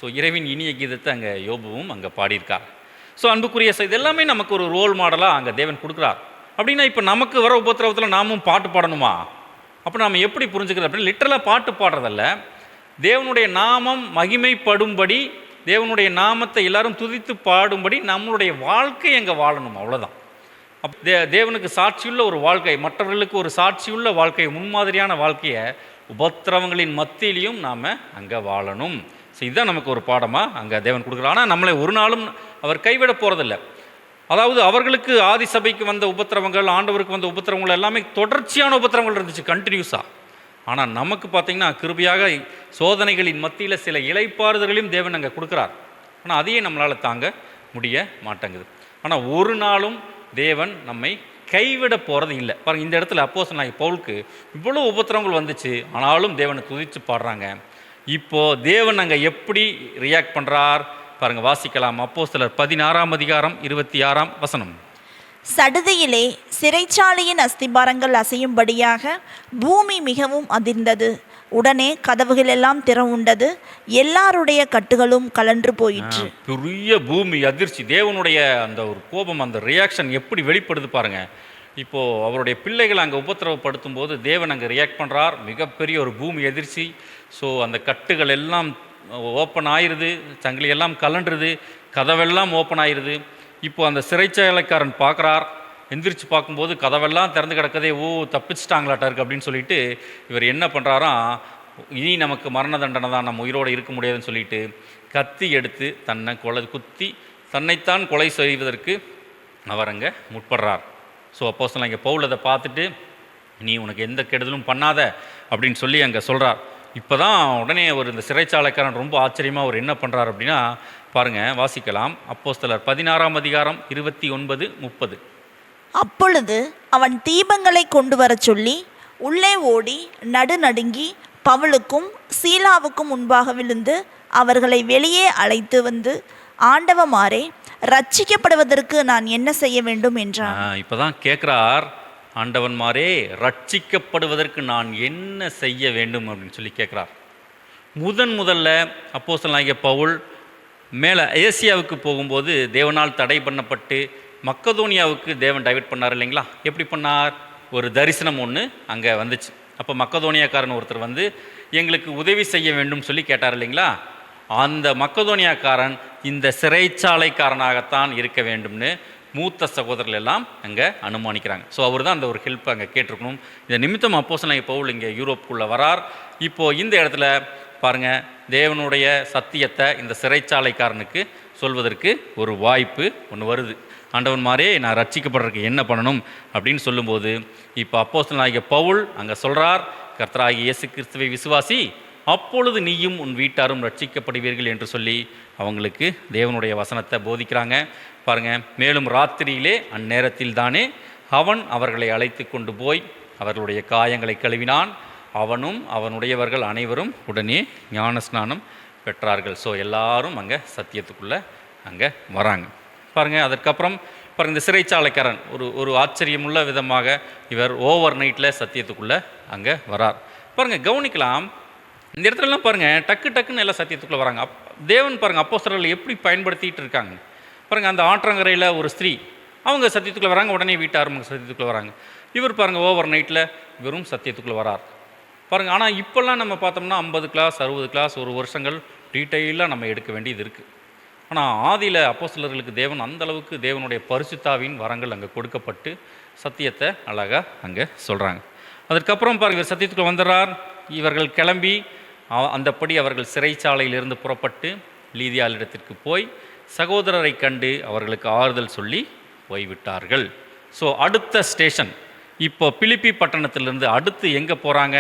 ஸோ இரவின் இனிய கீதத்தை அங்கே யோபுவும் அங்கே பாடியிருக்கார். ஸோ அன்புக்குரிய இது எல்லாமே நமக்கு ஒரு ரோல் மாடலாக அங்கே தேவன் கொடுக்குறார். அப்படின்னா இப்போ நமக்கு வர உபத்திரவத்தில் நாமும் பாட்டு பாடணுமா? அப்போ நாம் எப்படி புரிஞ்சுக்கிறது அப்படின்னு லிட்டரலாக பாட்டு பாடுறதல்ல, தேவனுடைய நாமம் மகிமைப்படும்படி, தேவனுடைய நாமத்தை எல்லாரும் துதித்து பாடும்படி நம்மளுடைய வாழ்க்கை அங்கே வாழணும், அவ்வளோதான். தேவனுக்கு சாட்சியுள்ள ஒரு வாழ்க்கை, மற்றவர்களுக்கு ஒரு சாட்சியுள்ள வாழ்க்கை, முன்மாதிரியான வாழ்க்கையை உபத்திரவங்களின் மத்தியிலையும் நாம் அங்கே வாழணும். ஸோ இதுதான் நமக்கு ஒரு பாடமாக அங்கே தேவன் கொடுக்குறார். ஆனால் நம்மளை ஒரு நாளும் அவர் கைவிட போகிறதில்ல. அதாவது அவர்களுக்கு ஆதி சபைக்கு வந்த உபத்திரவங்கள், ஆண்டவருக்கு வந்த உபத்திரவங்கள் எல்லாமே தொடர்ச்சியான உபத்திரவங்கள் இருந்துச்சு, கண்டினியூஸாக. ஆனால் நமக்கு பார்த்திங்கன்னா கிருபையாக சோதனைகளின் மத்தியில் சில இளைப்பாறுதல்களையும் தேவன் அங்கே கொடுக்குறார். ஆனால் அதையே நம்மளால் தாங்க முடிய மாட்டேங்குது. ஆனால் ஒரு நாளும் தேவன் நம்மை கைவிட போகிறது இல்லை. பாருங்கள், இந்த இடத்துல அப்போஸ்தலனாகிய பவுலுக்கு இவ்வளோ உபத்திரவங்கள் வந்துச்சு, ஆனாலும் தேவனை துதித்து பாடுறாங்க. இப்போது தேவன் அங்கே எப்படி ரியாக்ட் பண்ணுறார் பாருங்கள், வாசிக்கலாம். அப்போஸ்தலர் 16ஆம் அதிகாரம் 26ஆம் வசனம். சடுதியிலே சிறைச்சாலையின் அஸ்திபாரங்கள் அசையும்படியாக பூமி மிகவும் அதிர்ந்தது. உடனே கதவுகள் எல்லாம் திறவுண்டது, எல்லாருடைய கட்டுகளும் கலன்று போயிற்று. பெரிய பூமி அதிர்ச்சி, தேவனுடைய அந்த ஒரு கோபம், அந்த ரியாக்ஷன் எப்படி வெளிப்படுது பாருங்கள். இப்போது அவருடைய பிள்ளைகளை அங்கே உபத்திரவப்படுத்தும் போது தேவன் அங்கே ரியாக்ட் பண்ணுறார். மிகப்பெரிய ஒரு பூமி அதிர்ச்சி. ஸோ அந்த கட்டுகள் எல்லாம் ஓப்பன் ஆயிடுது, சங்கிலியெல்லாம் கலண்டுருது, கதவெல்லாம் ஓப்பன் ஆயிடுது. இப்போது அந்த சிறைச்சாலைக்காரன் பார்க்குறார், எந்திரிச்சு பார்க்கும்போது கதவெல்லாம் திறந்து கிடக்கதே, ஓ தப்பிச்சிட்டாங்களாட்டா இருக்குது அப்படின்னு சொல்லிட்டு இவர் என்ன பண்ணுறாராம், இனி நமக்கு மரண தண்டனை தான், நம்ம உயிரோடு இருக்க முடியாதுன்னு சொல்லிட்டு கத்தி எடுத்து தன்னை குத்தி தன்னைத்தான் கொலை செய்வதற்கு அவர் அங்கே முற்படுறார். ஸோ அப்போஸ்தலன் இங்கே பவுல் அதை பார்த்துட்டு, நீ உனக்கு எந்த கெடுதலும் பண்ணாத அப்படின்னு சொல்லி அங்கே சொல்கிறார். இப்போ தான் உடனே அவர் இந்த சிறைச்சாலைக்காரன் ரொம்ப ஆச்சரியமாக அவர் என்ன பண்ணுறார் அப்படின்னா, பாருங்கள் வாசிக்கலாம். அப்போஸ்தலர் 16ஆம் அதிகாரம் 29, 30. அப்பொழுது அவன் தீபங்களை கொண்டு வரச் சொல்லி உள்ளே ஓடி நடுநடுங்கி பவுலுக்கும் சீலாவுக்கும் முன்பாக விழுந்து அவர்களை வெளியே அழைத்து வந்து, ஆண்டவமாரே, ரட்சிக்கப்படுவதற்கு நான் என்ன செய்ய வேண்டும் என்றான். இப்போதான் கேட்குறார், ஆண்டவன்மாரே, ரட்சிக்கப்படுவதற்கு நான் என்ன செய்ய வேண்டும் அப்படின்னு சொல்லி கேட்குறார். முதல்ல அப்போஸ்தலனாகிய பவுல் மேலே ஏசியாவுக்கு போகும்போது தேவனால் தடை பண்ணப்பட்டு மக்கதோனியாவுக்கு தேவன் டைவர்ட் பண்ணார் இல்லைங்களா? எப்படி பண்ணார்? ஒரு தரிசனம் ஒன்று அங்கே வந்துச்சு. அப்போ மக்கதோனியாக்காரன் ஒருத்தர் வந்து எங்களுக்கு உதவி செய்ய வேண்டும் சொல்லி கேட்டார் இல்லைங்களா? அந்த மக்கதோனியாக்காரன் இந்த சிறைச்சாலைக்காரனாகத்தான் இருக்க வேண்டும்னு மூத்த சகோதரர்கள் எல்லாம் அங்கே அனுமானிக்கிறாங்க. ஸோ அவர் தான் அந்த ஒரு ஹெல்ப் அங்கே கேட்டிருக்கணும். இந்த நிமித்தம் அப்போஸ்தலனாகிய பவுல் இங்கே யூரோப்புக்குள்ளே வரார். இப்போது இந்த இடத்துல பாருங்கள், தேவனுடைய சத்தியத்தை இந்த சிறைச்சாலைக்காரனுக்கு சொல்வதற்கு ஒரு வாய்ப்பு ஒன்று வருது. ஆண்டவன்மாரே, நான் ரட்சிக்கப்படுறதுக்கு என்ன பண்ணணும் அப்படின்னு சொல்லும்போது, இப்போ அப்போஸ்தலனாகிய பவுல் அங்கே சொல்கிறார், கர்த்தராகிய இயேசு கிறிஸ்துவை விசுவாசி, அப்பொழுது நீயும் உன் வீட்டாரும் ரட்சிக்கப்படுவீர்கள் என்று சொல்லி அவங்களுக்கு தேவனுடைய வசனத்தை போதிக்கிறாங்க. பாருங்கள், மேலும் ராத்திரியிலே அந்நேரத்தில் தானே அவன் அவர்களை அழைத்து கொண்டு போய் அவர்களுடைய காயங்களை கழுவினான். அவனும் அவனுடையவர்கள் அனைவரும் உடனே ஞானஸ்நானம் பெற்றார்கள். ஸோ எல்லாரும் அங்கே சத்தியத்துக்குள்ளே அங்கே வராங்க. பாருங்கள், அதற்கப்புறம் பாருங்கள், இந்த சிறைச்சாலைக்காரன் ஒரு ஆச்சரியமுள்ள விதமாக இவர் ஓவர் நைட்டில் சத்தியத்துக்குள்ளே அங்கே வரார். பாருங்கள், கவனிக்கலாம். இந்த இடத்துலலாம் பாருங்கள், டக்குன்னு எல்லாம் சத்தியத்துக்குள்ளே வராங்க. தேவன் பாருங்கள் அப்போஸ்தலர்கள் எப்படி பயன்படுத்திகிட்டு இருக்காங்க பாருங்கள். அந்த ஆற்றங்கரையில் ஒரு ஸ்திரீ, அவங்க சத்தியத்துக்குள்ளே வராங்க, உடனே வீட்டாரும் சத்தியத்துக்குள்ளே வராங்க. இவர் பாருங்கள் ஓவர் நைட்டில் இவரும் சத்தியத்துக்குள்ளே வரார் பாருங்கள். ஆனால் இப்போல்லாம் நம்ம பார்த்தோம்னா 50 கிளாஸ் 60 கிளாஸ் ஒரு வருஷங்கள் டீட்டெயிலாக நம்ம எடுக்க வேண்டியது இருக்குது. ஆனால் ஆதியில் அப்போஸ்தலர்களுக்கு தேவன் அந்தளவுக்கு தேவனுடைய பரிசுத்தாவின் வரங்கள் அங்கே கொடுக்கப்பட்டு சத்தியத்தை அழகாக அங்கே சொல்கிறாங்க. அதற்கப்புறம் பாருங்கள், இவர் சத்தியத்துக்குள்ளே வந்துடுறார். இவர்கள் கிளம்பி அந்தப்படி அவர்கள் சிறைச்சாலையிலிருந்து புறப்பட்டு லீதியாளிடத்திற்கு போய் சகோதரரை கண்டு அவர்களுக்கு ஆறுதல் சொல்லி போய்விட்டார்கள். ஸோ அடுத்த ஸ்டேஷன் இப்போ பிலிப்பி பட்டணத்திலிருந்து அடுத்து எங்கே போகிறாங்க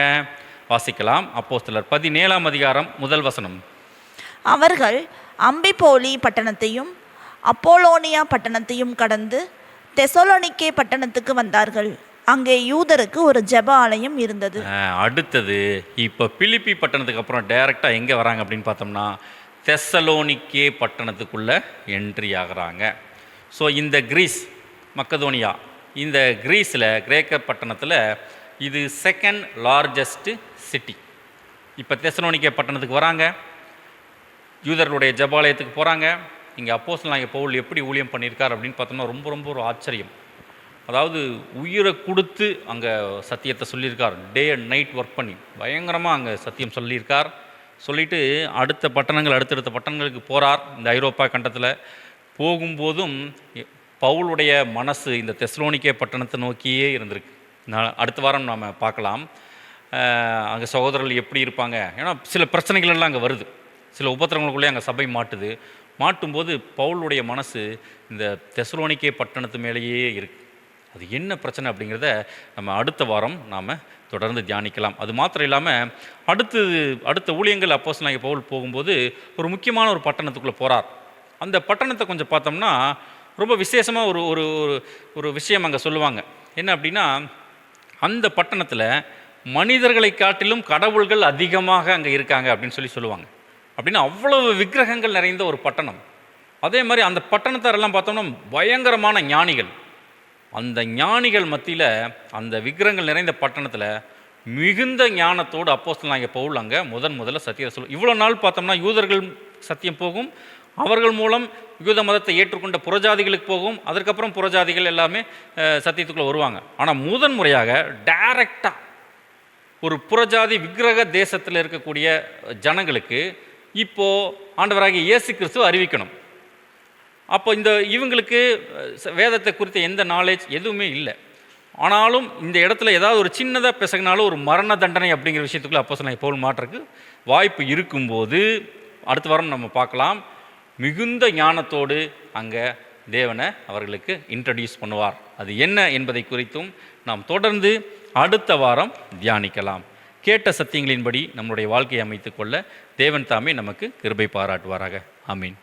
வாசிக்கலாம். அப்போஸ்தலர் 17ஆம் அதிகாரம் 1 வசனம். அவர்கள் அம்பிபோலி பட்டணத்தையும் அப்போலோனியா பட்டணத்தையும் கடந்து தெசலோனிக்கே பட்டணத்துக்கு வந்தார்கள். அங்கே யூதருக்கு ஒரு ஜெப ஆலயம் இருந்தது. அடுத்தது இப்போ பிலிப்பி பட்டணத்துக்கு அப்புறம் டைரெக்டாக எங்கே வராங்க அப்படின்னு பார்த்தோம்னா தெசலோனிக்கே பட்டணத்துக்குள்ளே என்ட்ரி ஆகிறாங்க. ஸோ இந்த கிரீஸ் மக்கதோனியா, இந்த கிரீஸில் கிரேக்க பட்டணத்தில் இது செகண்ட் லார்ஜஸ்ட்டு சிட்டி. இப்போ தெசலோனிக்கே பட்டணத்துக்கு வராங்க, யூதர்களுடைய ஜெபாலயத்துக்கு போகிறாங்க. இங்கே அப்போஸ்தலனாகிய பவுல் எப்படி ஊழியம் பண்ணியிருக்கார் அப்படின்னு பார்த்தோம்னா ரொம்ப ஒரு ஆச்சரியம். அதாவது உயிரை கொடுத்து அங்கே சத்தியத்தை சொல்லியிருக்கார். டே அண்ட் நைட் ஒர்க் பண்ணி பயங்கரமாக அங்கே சத்தியம் சொல்லியிருக்கார். சொல்லிவிட்டு அடுத்த பட்டணங்களுக்கு போகிறார். இந்த ஐரோப்பா கண்டத்தில் போகும்போதும் பவுலுடைய மனசு இந்த தெசலோனிக்கே பட்டணத்தை நோக்கியே இருந்திருக்கு. அடுத்த வாரம் நாம் பார்க்கலாம் அங்கே சகோதரர்கள் எப்படி இருப்பாங்க. ஏன்னா சில பிரச்சனைகள் எல்லாம் அங்கே வருது, சில உபத்திரங்களுக்குள்ளே அங்கே சபை மாட்டும்போது பவுலுடைய மனசு இந்த தெசலோனிக்கே பட்டணத்து மேலேயே இருக்குது. அது என்ன பிரச்சனை அப்படிங்கிறத நம்ம அடுத்த வாரம் நாம் தொடர்ந்து தியானிக்கலாம். அது மாத்திரம் இல்லாமல் அடுத்த ஊழியங்கள் அப்போஸ்தலனாகிய பவுல் போகும்போது ஒரு முக்கியமான ஒரு பட்டணத்துக்குள்ளே போகிறார். அந்த பட்டணத்தை கொஞ்சம் பார்த்தோம்னா ரொம்ப விசேஷமாக ஒரு விஷயம் அங்கே சொல்லுவாங்க. என்ன அப்படின்னா, அந்த பட்டணத்தில் மனிதர்களை காட்டிலும் கடவுள்கள் அதிகமாக அங்கே இருக்காங்க அப்படின்னு சொல்லுவாங்க. அப்படின்னா அவ்வளவு விக்கிரகங்கள் நிறைந்த ஒரு பட்டணம். அதே மாதிரி அந்த பட்டணத்தாரெல்லாம் பார்த்தோம்னா பயங்கரமான ஞானிகள். அந்த ஞானிகள் மத்தியில் அந்த விக்கிரகங்கள் நிறைந்த பட்டணத்தில் மிகுந்த ஞானத்தோடு அப்போஸ்தலனாகிய பவுல் அங்கே முதல்ல சத்தியத்தை சொல்லும். இவ்வளோ நாள் பார்த்தோம்னா யூதர்கள் சத்தியம் போகும், அவர்கள் மூலம் யூத மதத்தை ஏற்றுக்கொண்ட புறஜாதிகளுக்கு போகும், அதற்கப்புறம் புறஜாதிகள் எல்லாமே சத்தியத்துக்குள்ளே வருவாங்க. ஆனால் முறையாக டைரக்டாக ஒரு புறஜாதி விக்கிரக தேசத்தில் இருக்கக்கூடிய ஜனங்களுக்கு இப்போது ஆண்டவராகிய இயேசு கிறிஸ்துவை அறிவிக்கணும். அப்போ இவங்களுக்கு வேதத்தை குறித்த எந்த நாலேஜ் எதுவுமே இல்லை. ஆனாலும் இந்த இடத்துல ஏதாவது ஒரு சின்னதாக பிசகினாலும் ஒரு மரண தண்டனை அப்படிங்கிற விஷயத்துக்குள்ளே அப்போஸ்தலனாகிய பவுல் மாற்றக்கு வாய்ப்பு இருக்கும்போது, அடுத்த வாரம் நம்ம பார்க்கலாம், மிகுந்த ஞானத்தோடு அங்கே தேவனை அவர்களுக்கு இன்ட்ரடியூஸ் பண்ணுவார். அது என்ன என்பதை குறித்தும் நாம் தொடர்ந்து அடுத்த வாரம் தியானிக்கலாம். கேட்ட சத்தியங்களின்படி நம்முடைய வாழ்க்கையை அமைத்துக்கொள்ள தேவன் தாமே நமக்கு கிருபை பாராட்டுவாராக. ஆமீன்.